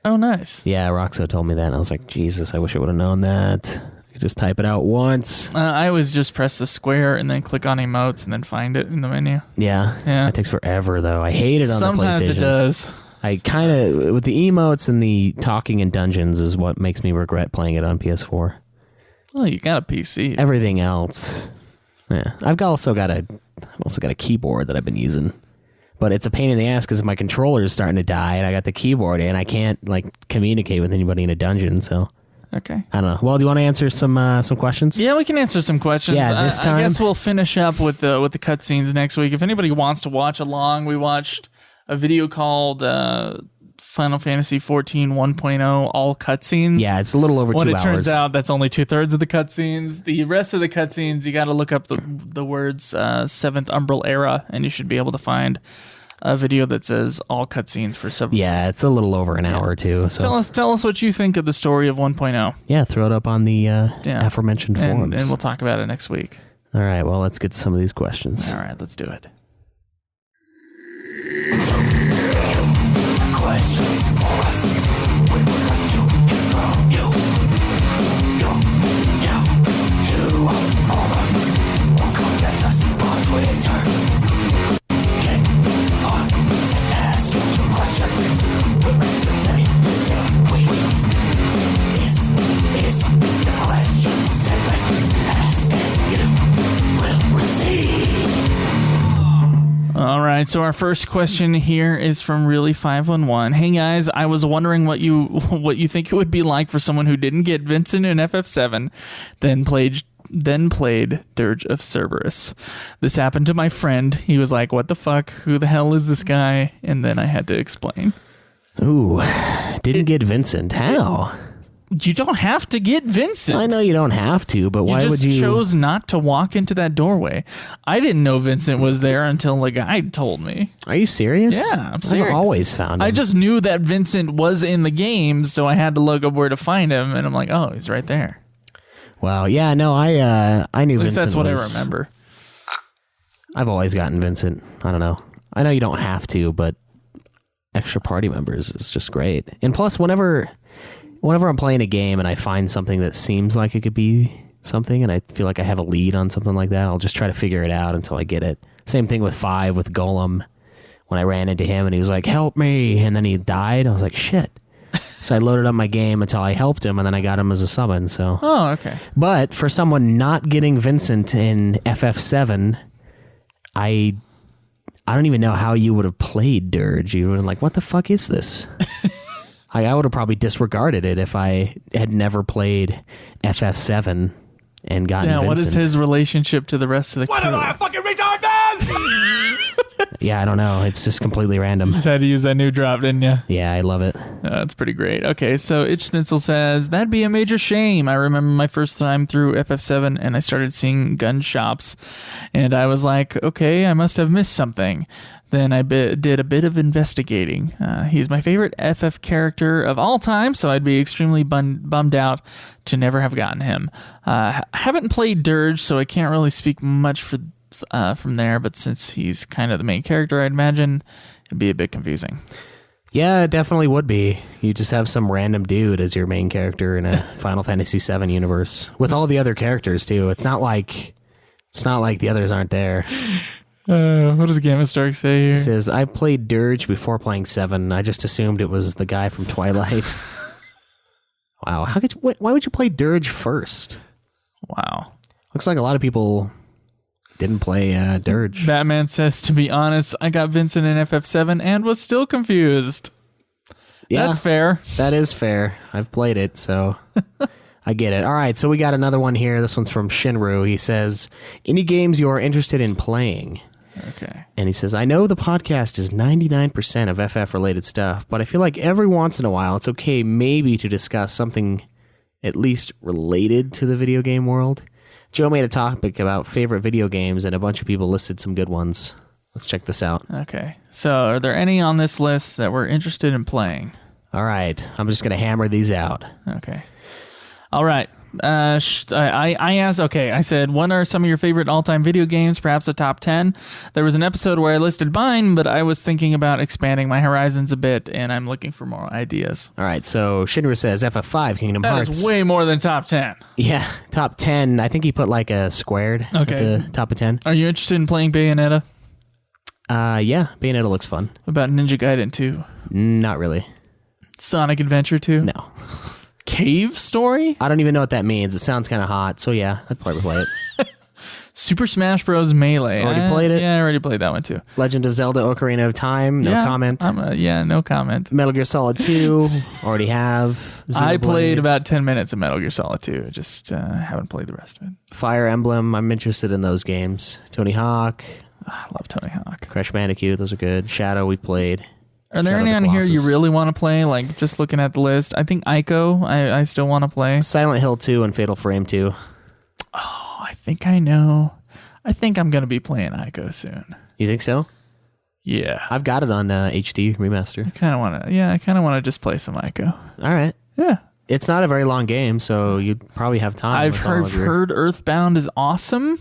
Oh, nice. Yeah, Roxo told me that, and I was like, Jesus, I wish I would have known that. I could just type it out once. I always just press the square and then click on emotes and then find it in the menu. Yeah. It takes forever, though. I hate it on the PlayStation. Sometimes it does. I kind of, with the emotes and the talking in dungeons is what makes me regret playing it on PS4. Well, you got a PC. Everything else, yeah. I've also got a keyboard that I've been using, but it's a pain in the ass because my controller is starting to die, and I got the keyboard, and I can't communicate with anybody in a dungeon. So, okay, I don't know. Well, do you want to answer some questions? Yeah, we can answer some questions. Yeah, this time. I guess we'll finish up with the cutscenes next week. If anybody wants to watch along, we watched a video called Final Fantasy XIV 1.0 all cutscenes. Yeah, it's a little over 2 hours. When it turns out that's only 2/3 of the cutscenes. The rest of the cutscenes, you got to look up the words 7th Umbral Era, and you should be able to find a video that says all cutscenes for several. Yeah, it's a little over an hour or two. So tell us what you think of the story of 1.0. Yeah, throw it up on the aforementioned forums, and we'll talk about it next week. All right. Well, let's get to some of these questions. All right, let's do it. Questions for us. We would like to hear from you. To our forums or contact us on Twitter. Get on and ask your questions. We'll answer them every week. This is the question segment. Ask and you will receive. All right, so our first question here is from Really511. Hey guys, I was wondering what you think it would be like for someone who didn't get Vincent in FF7, then played Dirge of Cerberus. This happened to my friend. He was like, "What the fuck? Who the hell is this guy?" And then I had to explain. Ooh, didn't get Vincent. How? You don't have to get Vincent. I know you don't have to, but why would you? You just chose not to walk into that doorway. I didn't know Vincent was there until a guide told me. Are you serious? Yeah, I'm serious. I've always found him. I just knew that Vincent was in the game, so I had to look up where to find him, and I'm like, oh, he's right there. Wow. Yeah. No. I knew Vincent. At least that's what I remember. I've always gotten Vincent. I don't know. I know you don't have to, but extra party members is just great. And plus, whenever I'm playing a game and I find something that seems like it could be something, and I feel like I have a lead on something like that, I'll just try to figure it out until I get it. Same thing with 5 with Golem. When I ran into him and he was like, "Help me," and then he died, I was like, shit. So I loaded up my game until I helped him, and then I got him as a summon. So. Oh, okay. But for someone not getting Vincent in FF7, I don't even know how you would have played Dirge. You would have been like, what the fuck is this? I would have probably disregarded it if I had never played FF7 and gotten Vincent. What is his relationship to the rest of the crew? What am I, a fucking retard, man? Yeah, I don't know. It's just completely random. Just had to use that new drop, didn't you? Yeah, I love it. That's pretty great. Okay, so Itch Schnitzel says, that'd be a major shame. I remember my first time through FF7 and I started seeing gun shops. And I was like, okay, I must have missed something. Then I did a bit of investigating. He's my favorite FF character of all time, so I'd be extremely bummed out to never have gotten him. I haven't played Dirge, so I can't really speak much from there, but since he's kind of the main character, I'd imagine it'd be a bit confusing. Yeah, it definitely would be. You just have some random dude as your main character in a Final Fantasy VII universe with all the other characters too. It's not like the others aren't there. What does Gamma Stark say here? It says, I played Dirge before playing 7. I just assumed it was the guy from Twilight. Wow. Why would you play Dirge first? Wow. Looks like a lot of people didn't play Dirge. Batman says, to be honest, I got Vincent in FF7 and was still confused. Yeah, that's fair. That is fair. I've played it, so I get it. All right, so we got another one here. This one's from Shinru. He says, any games you are interested in playing? Okay. And he says, I know the podcast is 99% of FF-related stuff, but I feel like every once in a while it's okay maybe to discuss something at least related to the video game world. Joe made a topic about favorite video games, and a bunch of people listed some good ones. Let's check this out. Okay. So are there any on this list that we're interested in playing? All right. I'm just going to hammer these out. Okay. All right. I asked, okay, I said, what are some of your favorite all-time video games, perhaps a top 10? There was an episode where I listed mine, but I was thinking about expanding my horizons a bit, and I'm looking for more ideas. All right, so Shinra says FF5, Kingdom Hearts. That is way more than top 10. Yeah, top 10. I think he put like a squared at the top of 10. Are you interested in playing Bayonetta? Yeah, Bayonetta looks fun. What about Ninja Gaiden 2? Not really. Sonic Adventure 2? No. Cave Story? I don't even know what that means. It sounds kind of hot, so yeah, I'd probably play it. Super Smash Bros. Melee. Already played it? Yeah, I already played that one too. Legend of Zelda Ocarina of Time, no comment. No comment. Metal Gear Solid 2, already have. I played about 10 minutes of Metal Gear Solid 2. I just haven't played the rest of it. Fire Emblem, I'm interested in those games. Tony Hawk. I love Tony Hawk. Crash Bandicoot, those are good. Shadow, we played. Are there any on here you really want to play? Like, just looking at the list. I think Ico, I still want to play. Silent Hill 2 and Fatal Frame 2. Oh, I think I know. I think I'm going to be playing Ico soon. You think so? Yeah. I've got it on HD remaster. I kind of want to just play some Ico. All right. Yeah. It's not a very long game, so you'd probably have time. I've heard Earthbound is awesome.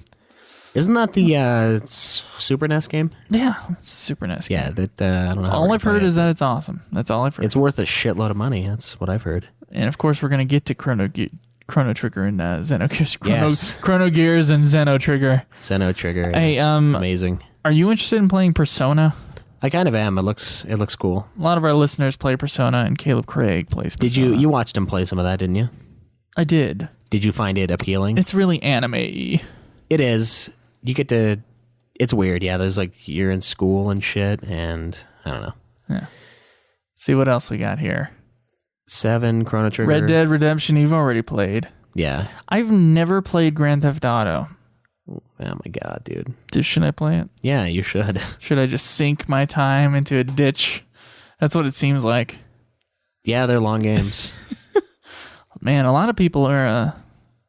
Isn't that the Super NES game? Yeah, it's a Super NES game. Yeah, that I don't know. All I've heard is that it's awesome. That's all I've heard. It's worth a shitload of money. That's what I've heard. And of course, we're going to get to Chrono Trigger and Xenogears. Yes. Chrono Gears and Xeno Trigger. Xeno Trigger. Hey, amazing. Are you interested in playing Persona? I kind of am. It looks cool. A lot of our listeners play Persona, and Caleb Craig plays Persona. Did you watched him play some of that, didn't you? I did. Did you find it appealing? It's really anime-y. It is. You get to. It's weird, yeah. There's like you're in school and shit, and I don't know. Yeah. See what else we got here. 7, Chrono Trigger. Red Dead Redemption. You've already played. Yeah. I've never played Grand Theft Auto. Oh my god, dude. Should I play it? Yeah, you should. Should I just sink my time into a ditch? That's what it seems like. Yeah, they're long games. Man, a lot of people are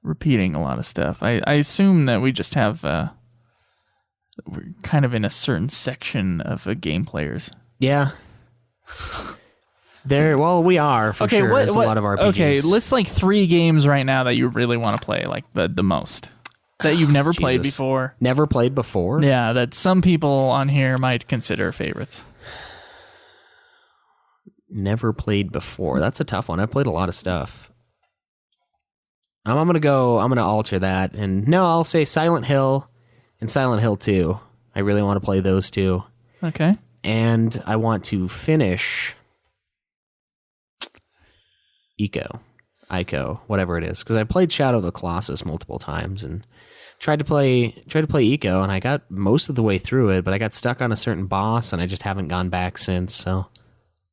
repeating a lot of stuff. I assume that we just have we're kind of in a certain section of game players. Yeah. We are for sure. There's a lot of RPGs. Okay, list like 3 games right now that you really want to play, like the most that you've never played before. Never played before? Yeah, that some people on here might consider favorites. Never played before. That's a tough one. I've played a lot of stuff. I'm gonna alter that, and no, I'll say Silent Hill and Silent Hill 2. I really want to play those 2. Okay. And I want to finish Ico, whatever it is, because I played Shadow of the Colossus multiple times and tried to play Ico, and I got most of the way through it, but I got stuck on a certain boss, and I just haven't gone back since. So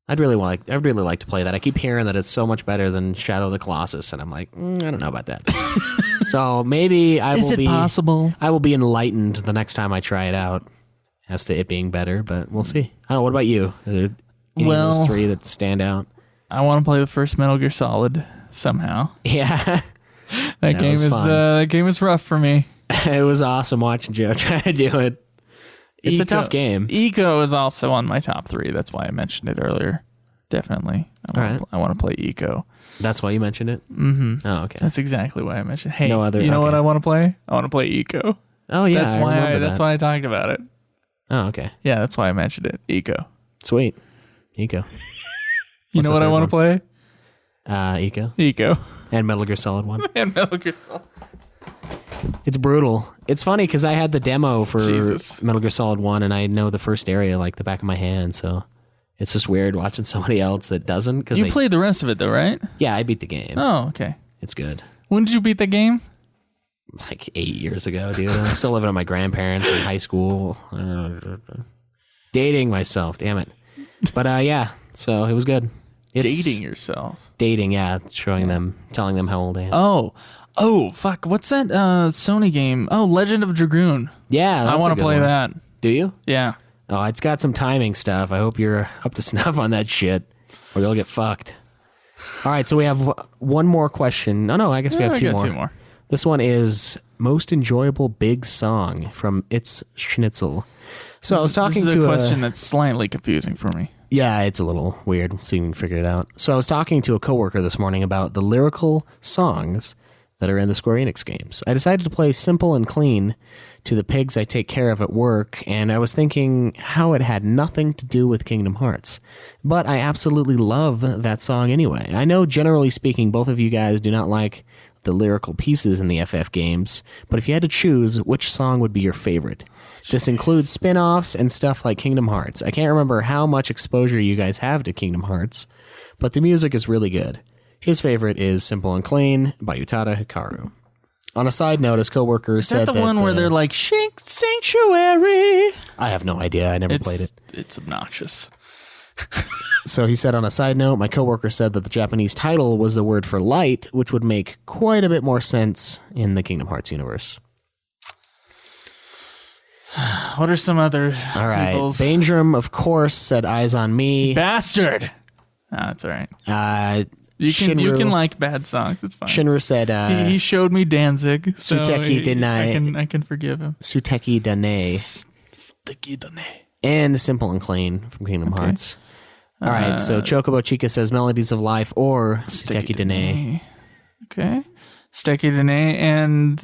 I'd really like to play that. I keep hearing that it's so much better than Shadow of the Colossus, and I'm like, I don't know about that. So maybe Is it possible? I will be enlightened the next time I try it out as to it being better, but we'll see. I don't know. What about you? Are there any of those 3 that stand out? I want to play the first Metal Gear Solid somehow. Yeah. That game is rough for me. It was awesome watching Joe try to do it. It's a tough game. Ico is also on my top 3. That's why I mentioned it earlier. Definitely. I want to play Ico. That's why you mentioned it? Mm-hmm. Oh, okay. That's exactly why I mentioned it. Hey, know what I want to play? I want to play Ico. Oh, yeah. That's why I talked about it. Oh, okay. Yeah, that's why I mentioned it. Ico. Sweet. Eco. You know what I want to play? Eco. Eco. And Metal Gear Solid 1. And Metal Gear Solid. It's brutal. It's funny because I had the demo for Jesus. Metal Gear Solid 1 and I know the first area like the back of my hand, so it's just weird watching somebody else that doesn't. Cause You played the rest of it though, right? Yeah, I beat the game. Oh, okay. It's good. When did you beat the game? Like 8 years ago, dude. I'm still living with my grandparents in high school. Dating myself, damn it. But yeah, so it was good. It's Dating yourself. Dating, yeah. Showing them, telling them how old I am. Oh, fuck. What's that Sony game? Oh, Legend of Dragoon. Yeah, that's I want a to good play one. that. Do you? Yeah. Oh, it's got some timing stuff. I hope you're up to snuff on that shit, or you'll get fucked. All right, so we have one more question. No, I guess we have I two got more. 2 more. This one is most enjoyable big song from It's Schnitzel. So I was talking This is to a question that's slightly confusing for me. Yeah, it's a little weird, so you can figure it out. So I was talking to a coworker this morning about the lyrical songs that are in the Square Enix games. I decided to play Simple and Clean to the pigs I take care of at work, and I was thinking how it had nothing to do with Kingdom Hearts. But I absolutely love that song anyway. I know, generally speaking, both of you guys do not like the lyrical pieces in the FF games, but if you had to choose, which song would be your favorite? This includes spin-offs and stuff like Kingdom Hearts. I can't remember how much exposure you guys have to Kingdom Hearts, but the music is really good. His favorite is Simple and Clean by Utada Hikaru. On a side note, his coworker said Is that the one where they're like, Sanctuary? I have no idea. I never played it. It's obnoxious. So he said on a side note, my coworker said that the Japanese title was the word for light, which would make quite a bit more sense in the Kingdom Hearts universe. What are some other All right. people's... Bainjram, of course, said Eyes on Me. Bastard! That's all right. You can like bad songs. It's fine. Shinru said... he showed me Danzig, so Suteki Denai. I can forgive him. Suteki Dane. Suteki Dane. And Simple and Clean from Kingdom Hearts. All right, so Chocobo Chica says Melodies of Life or Suteki Dane. Okay. Suteki Dane, and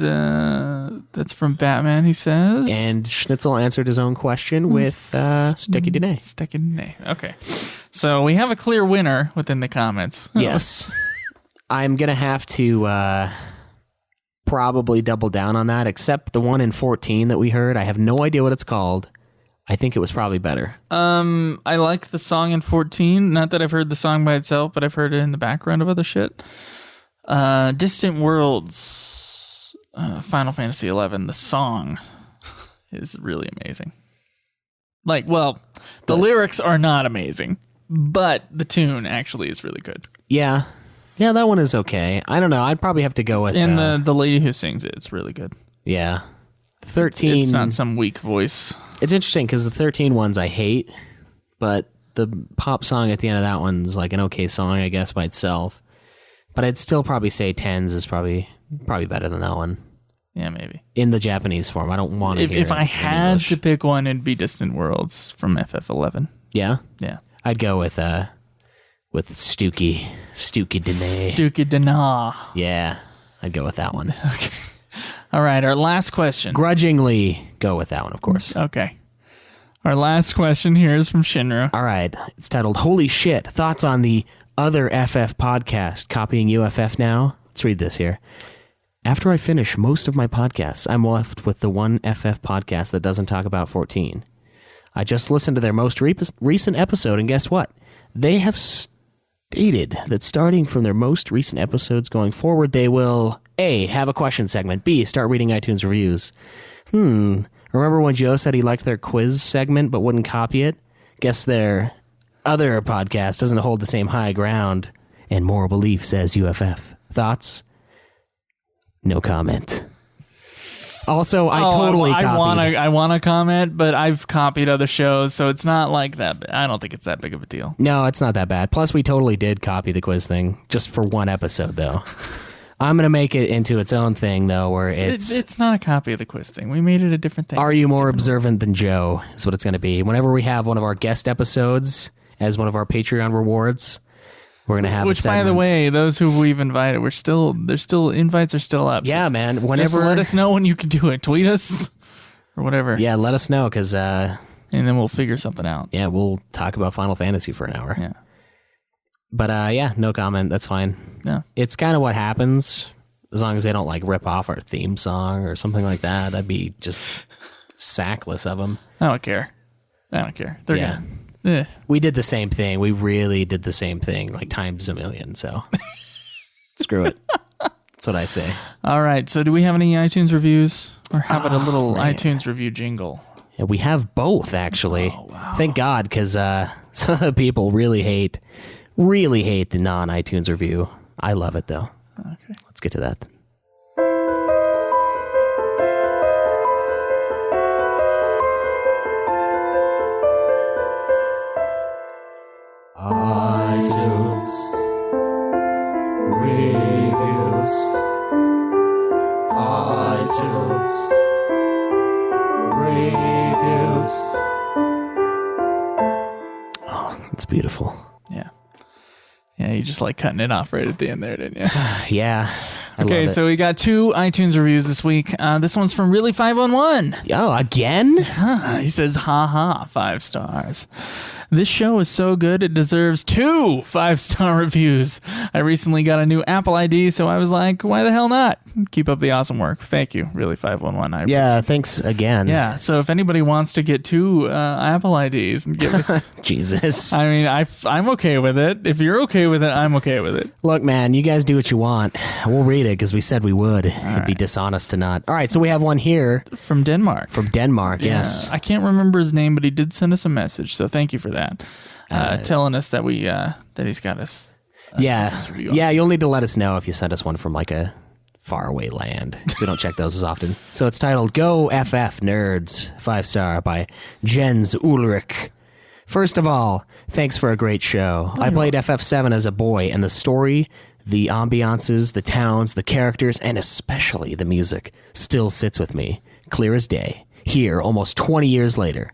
that's from Batman, he says. And Schnitzel answered his own question with Suteki Dane. Suteki Dane. Okay. So we have a clear winner within the comments. Yes. I'm going to have to probably double down on that, except the one in 14 that we heard. I have no idea what it's called. I think it was probably better. I like the song in 14. Not that I've heard the song by itself, but I've heard it in the background of other shit. Distant Worlds, Final Fantasy XI. The song is really amazing. The lyrics are not amazing, but the tune actually is really good. Yeah. Yeah, that one is okay. I don't know. I'd probably have to go with... And the lady who sings it's really good. Yeah. 13... It's not some weak voice. It's interesting because the 13 ones I hate, but the pop song at the end of that one's like an okay song, I guess, by itself. But I'd still probably say 10s is probably better than that one. Yeah, maybe. In the Japanese form. I don't want to hear If I it in had English. to pick one, it'd be Distant Worlds from FF11. Yeah? Yeah. I'd go with Stuki Dene. Stuki Dana. Yeah, I'd go with that one. Okay. All right, our last question. Grudgingly go with that one, of course. Okay. Our last question here is from Shinra. All right. It's titled, Holy Shit, Thoughts on the Other FF Podcast. Copying UFF now. Let's read this here. After I finish most of my podcasts, I'm left with the one FF podcast that doesn't talk about 14. I just listened to their most recent episode, and guess what? They have stated that starting from their most recent episodes going forward, they will A, have a question segment, B, start reading iTunes reviews. Remember when Joe said he liked their quiz segment but wouldn't copy it? Guess their other podcast doesn't hold the same high ground and moral belief, says UFF. Thoughts? No comment. Also, I totally copied. I want to comment, but I've copied other shows, so it's not like that. I don't think it's that big of a deal. No, it's not that bad. Plus, we totally did copy the quiz thing just for one episode, though. I'm going to make it into its own thing, though, where it's not a copy of the quiz thing. We made it a different thing. Are you more observant than Joe is what it's going to be. Whenever we have one of our guest episodes as one of our Patreon rewards, we're going to have Which, by the way, those who we've invited, invites are still up. Yeah, so man. Whenever, just let us know when you can do it. Tweet us or whatever. Yeah, let us know, because and then we'll figure something out. Yeah, we'll talk about Final Fantasy for an hour. Yeah. But no comment. That's fine. Yeah. It's kind of what happens as long as they don't like rip off our theme song or something like that. That'd be just sackless of them. I don't care. They're gonna. We did the same thing. We really did the same thing, like times a million. So screw it. That's what I say. All right. So, do we have any iTunes reviews, or how about a little iTunes review jingle? Yeah, we have both actually. Oh, wow. Thank God, because some of the people really hate the non-iTunes review. I love it though. Okay. Let's get to that. iTunes reviews. iTunes reviews. Oh, that's beautiful. Yeah. Yeah, you just like cutting it off right at the end there, didn't you? Yeah. Okay, so we got 2 iTunes reviews this week. This one's from Really511. Oh, again? He says, haha, 5 stars. This show is so good it deserves 2 5-star reviews. I recently got a new Apple ID, so I was like, why the hell not? Keep up the awesome work. Thank you, Really511. Yeah, thanks again. Yeah, so if anybody wants to get 2 Apple IDs and give us... Jesus. I mean, I'm okay with it. If you're okay with it, I'm okay with it. Look, man, you guys do what you want. We'll read it because we said we would. It'd be dishonest to not. All right, so we have one here. From Denmark. Yes. I can't remember his name, but he did send us a message, so thank you for that. Telling us that that he's got us. Yeah, you'll need to let us know if you send us one from like a faraway land, because we don't check those as often. So it's titled Go FF Nerds, 5-star by Jens Ulrich. First of all, thanks for a great show. I played FF7 as a boy, and the story, the ambiances, the towns, the characters, and especially the music still sits with me, clear as day, here almost 20 years later.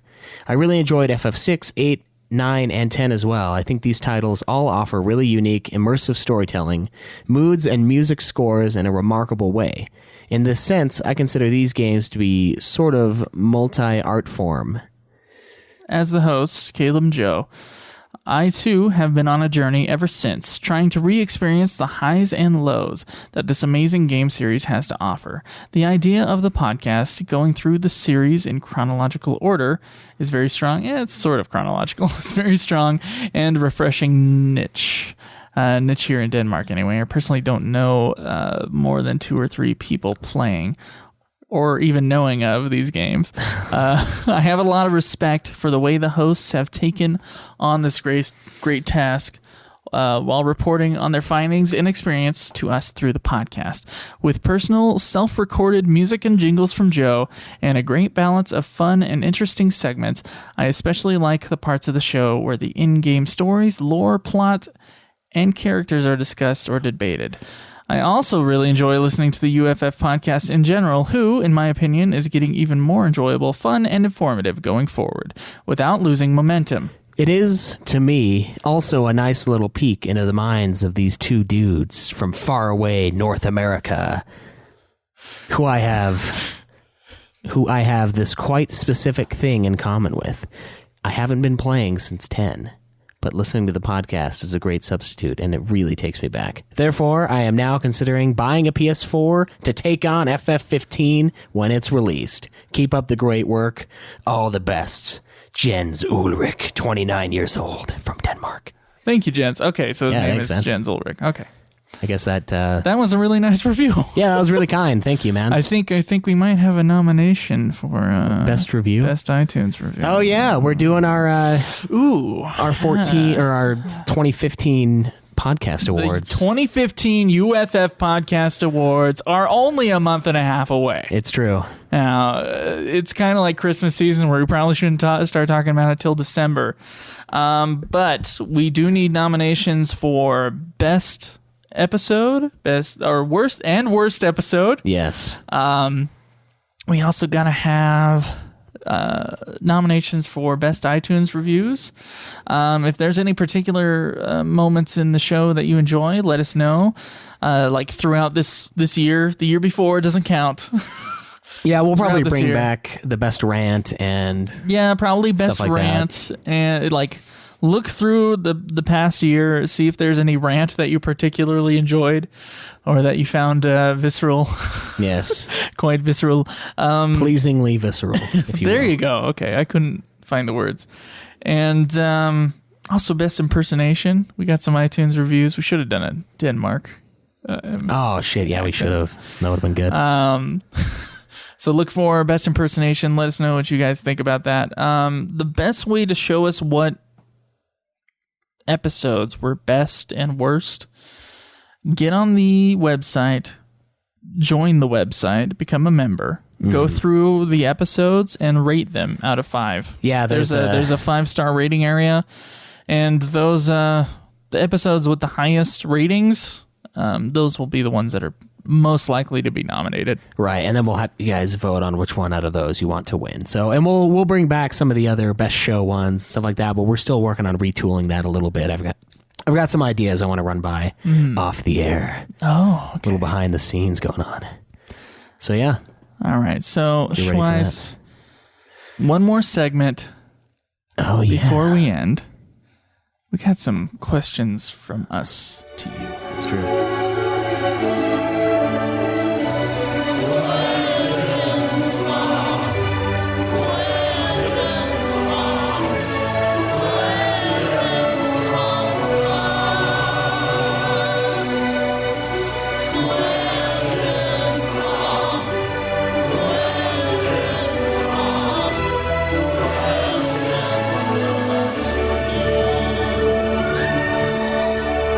I really enjoyed FF6, 8, 9, and 10 as well. I think these titles all offer really unique, immersive storytelling, moods, and music scores in a remarkable way. In this sense, I consider these games to be sort of multi-art form. As the host, Caleb and Joe, I too have been on a journey ever since, trying to re-experience the highs and lows that this amazing game series has to offer. The idea of the podcast going through the series in chronological order is very strong. Yeah, it's sort of chronological. It's very strong and refreshing niche. Niche here in Denmark anyway. I personally don't know more than 2 or 3 people playing or even knowing of these games. I have a lot of respect for the way the hosts have taken on this great task while reporting on their findings and experience to us through the podcast. With personal, self-recorded music and jingles from Joe and a great balance of fun and interesting segments, I especially like the parts of the show where the in-game stories, lore, plot, and characters are discussed or debated. I also really enjoy listening to the UFF podcast in general, who, in my opinion, is getting even more enjoyable, fun, and informative going forward, without losing momentum. It is, to me, also a nice little peek into the minds of these 2 dudes from faraway North America, who I have this quite specific thing in common with. I haven't been playing since 10. But listening to the podcast is a great substitute, and it really takes me back. Therefore, I am now considering buying a PS4 to take on FF15 when it's released. Keep up the great work. All the best. Jens Ulrich, 29 years old, from Denmark. Thank you, Jens. Okay, so his name is man. Jens Ulrich. Okay. I guess that... that was a really nice review. Yeah, that was really kind. Thank you, man. I think we might have a nomination for... Best review? Best iTunes review. Oh, yeah. We're doing our 14 or our 2015 podcast awards. The 2015 UFF Podcast Awards are only a month and a half away. It's true. Now, it's kind of like Christmas season where we probably shouldn't start talking about it till December. But we do need nominations for best episode, best or worst episode. Yes. We also got to have nominations for best iTunes reviews. If there's any particular moments in the show that you enjoy, let us know. Like throughout this year, the year before doesn't count. Yeah, we'll probably this bring year. back the best rant and Yeah, probably best Stuff like that. rants, and like look through the past year, see if there's any rant that you particularly enjoyed or that you found visceral, yes, quite visceral. pleasingly visceral. If you There will. you go. Okay, I couldn't find the words. And also best impersonation. We got some iTunes reviews. We should have done a Denmark. Oh shit! Yeah, we should have. That would have been good. So look for best impersonation. Let us know what you guys think about that. The best way to show us what episodes were best and worst, get on the website, join the website, become a member, go through the episodes and rate them out of 5. Yeah, there's a 5-star rating area, and those the episodes with the highest ratings, those will be the ones that are most likely to be nominated. Right, and then we'll have you guys vote on which one out of those you want to win. So, and we'll bring back some of the other best show ones, stuff like that. But we're still working on retooling that a little bit. I've got some ideas I want to run by off the air. Oh, A little behind the scenes going on. So yeah, all right. So Get ready for Schweiss, one more segment oh yeah, before we end. We got some questions from us to you. that's true.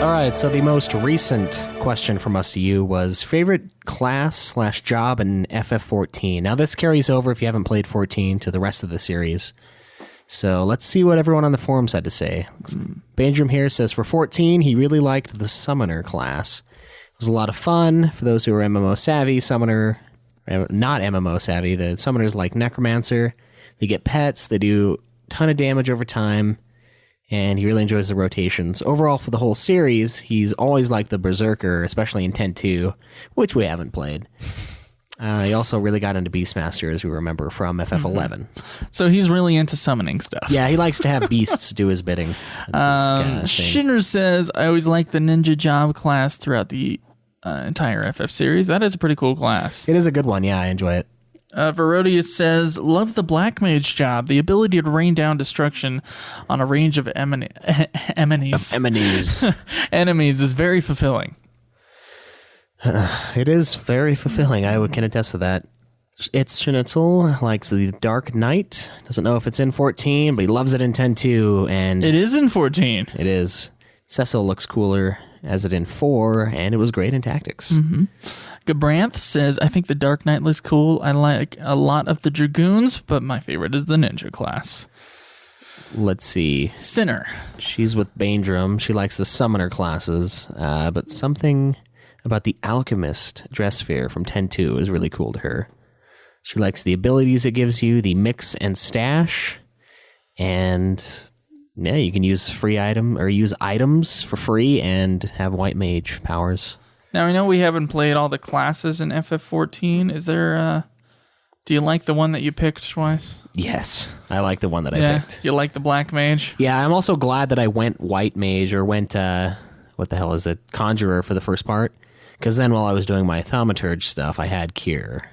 All right, so the most recent question from us to you was favorite class/job in FF14. Now, this carries over, if you haven't played 14, to the rest of the series. So let's see what everyone on the forums had to say. Benjamin here says for 14, he really liked the Summoner class. It was a lot of fun. For those who are MMO savvy, Summoner, not MMO savvy, the Summoners like Necromancer. They get pets, they do a ton of damage over time, and he really enjoys the rotations. Overall, for the whole series, he's always liked the Berserker, especially in 10-2, which we haven't played. He also really got into Beastmaster, as we remember from FF11. So he's really into summoning stuff. Yeah, he likes to have beasts do his bidding. That's his thing. Shinner says, I always liked the ninja job class throughout the entire FF series. That is a pretty cool class. It is a good one. Yeah, I enjoy it. Verodius says, love the Black Mage job. The ability to rain down destruction on a range of enemies is very fulfilling. It is very fulfilling. I can attest to that. It's Schnitzel, likes the Dark Knight. Doesn't know if it's in 14, but he loves it in 10-2. And It is in 14. it is. Cecil looks cooler as it in 4, and it was great in Tactics. Gabranth says, I think the Dark Knight looks cool. I like a lot of the Dragoons, but my favorite is the Ninja class. Let's see. Sinner. She's with Baindrum. She likes the Summoner classes, but something about the Alchemist dress sphere from 10-2 is really cool to her. She likes the abilities it gives you, the mix and stash, and yeah, you can use use items for free and have White Mage powers. Now, I know we haven't played all the classes in FF14. Is there, do you like the one that you picked, Schweiss? Yes, I like the one that I picked. You like the Black Mage? Yeah, I'm also glad that I went White Mage or went, what the hell is it, Conjurer for the first part. Because then while I was doing my Thaumaturge stuff, I had Cure,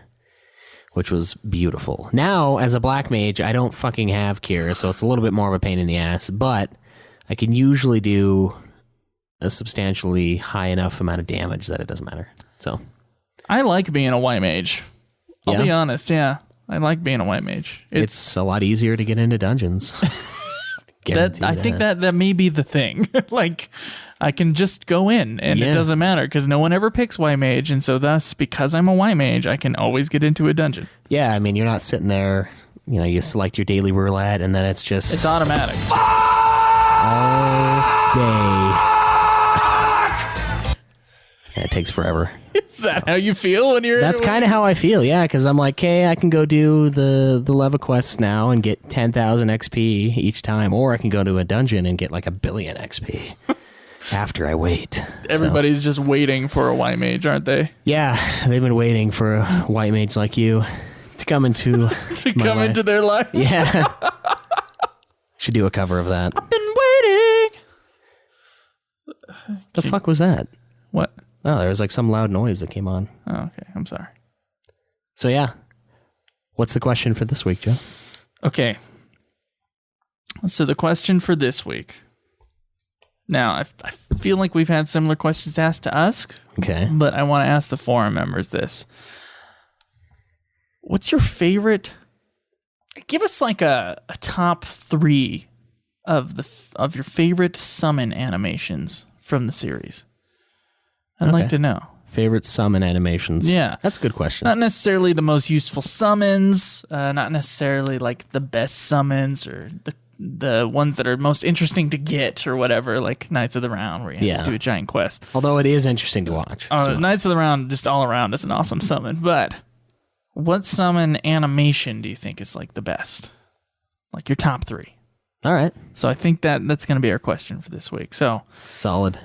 which was beautiful. Now, as a Black Mage, I don't fucking have Cure, so it's a little bit more of a pain in the ass, but I can usually do a substantially high enough amount of damage that it doesn't matter. So I like being a White Mage. I'll Yeah? be honest, yeah. I like being a White Mage. It's a lot easier to get into dungeons. I think that may be the thing. Like, I can just go in and Yeah. it doesn't matter because no one ever picks White Mage, and so thus, because I'm a White Mage, I can always get into a dungeon. Yeah, I mean, you're not sitting there, you select your daily roulette and then it's just It's automatic. all day. Yeah, it takes forever. Is that how you feel when you're? That's kind of how I feel, yeah, because I'm like, hey, I can go do the Leva quests now and get 10,000 XP each time, or I can go to a dungeon and get like 1 billion XP after I wait. Everybody's just waiting for a White Mage, aren't they? Yeah, they've been waiting for a White Mage like you. come into to come into their life. Yeah. Should do a cover of that. I've been waiting. The fuck was that? What? Oh, there was like some loud noise that came on. Oh, okay. I'm sorry. So yeah. What's the question for this week, Joe? Okay. So the question for this week. Now, I feel like we've had similar questions asked to us. Okay. But I want to ask the forum members this. What's your favorite? Give us like a top 3 of your favorite summon animations from the series. I'd like to know. Favorite summon animations. Yeah. That's a good question. Not necessarily the most useful summons, not necessarily like the best summons or the ones that are most interesting to get or whatever, like Knights of the Round where you have to do a giant quest. Although it is interesting to watch. Knights of the Round just all around is an awesome summon, but what summon animation do you think is like the best? Like your top 3. All right. So I think that's going to be our question for this week. So solid.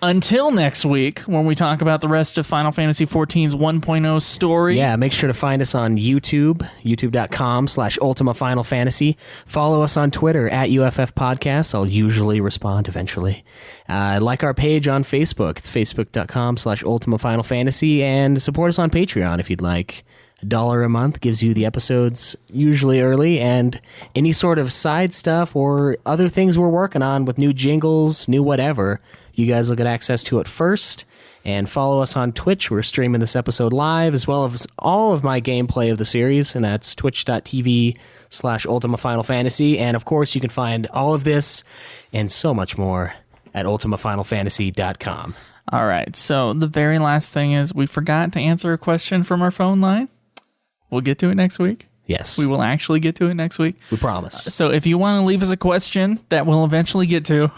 Until next week, when we talk about the rest of Final Fantasy XIV's 1.0 story. Yeah, make sure to find us on YouTube, youtube.com/Ultima Final Fantasy. Follow us on Twitter @UFF Podcast. I'll usually respond eventually. Like our page on Facebook. It's facebook.com/Ultima Final Fantasy. And support us on Patreon if you'd like. $1 a month gives you the episodes usually early, and any sort of side stuff or other things we're working on with new jingles, new whatever, you guys will get access to it first. And follow us on Twitch. We're streaming this episode live, as well as all of my gameplay of the series, and that's twitch.tv/Ultima Final Fantasy. And of course, you can find all of this and so much more at ultimafinalfantasy.com. All right, so the very last thing is we forgot to answer a question from our phone line. We'll get to it next week. Yes. We will actually get to it next week. We promise. So if you want to leave us a question that we'll eventually get to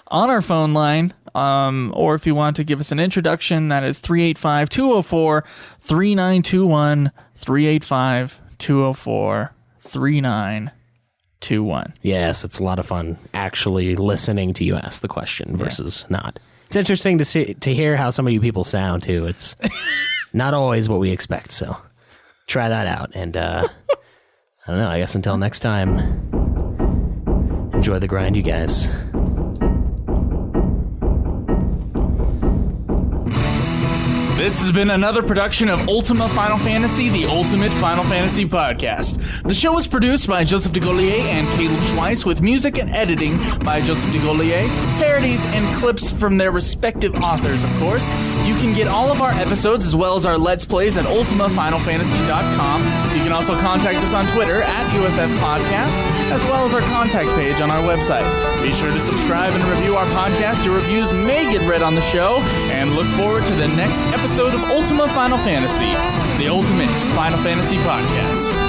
on our phone line, or if you want to give us an introduction, that is 385-204-3921, 385-204-3921. Yes, it's a lot of fun actually listening to you ask the question versus not. It's interesting to hear how some of you people sound, too. It's not always what we expect, so try that out. And I don't know, I guess until next time, enjoy the grind, you guys. This has been another production of Ultima Final Fantasy, the Ultimate Final Fantasy Podcast. The show was produced by Joseph DeGollier and Caleb Schweiss, with music and editing by Joseph DeGollier, parodies and clips from their respective authors, of course. You can get all of our episodes as well as our Let's Plays at ultimafinalfantasy.com. You can also contact us on Twitter @UFF Podcast, as well as our contact page on our website. Be sure to subscribe and review our podcast. Your reviews may get read on the show, and look forward to the next episode of Ultima Final Fantasy, the Ultimate Final Fantasy Podcast.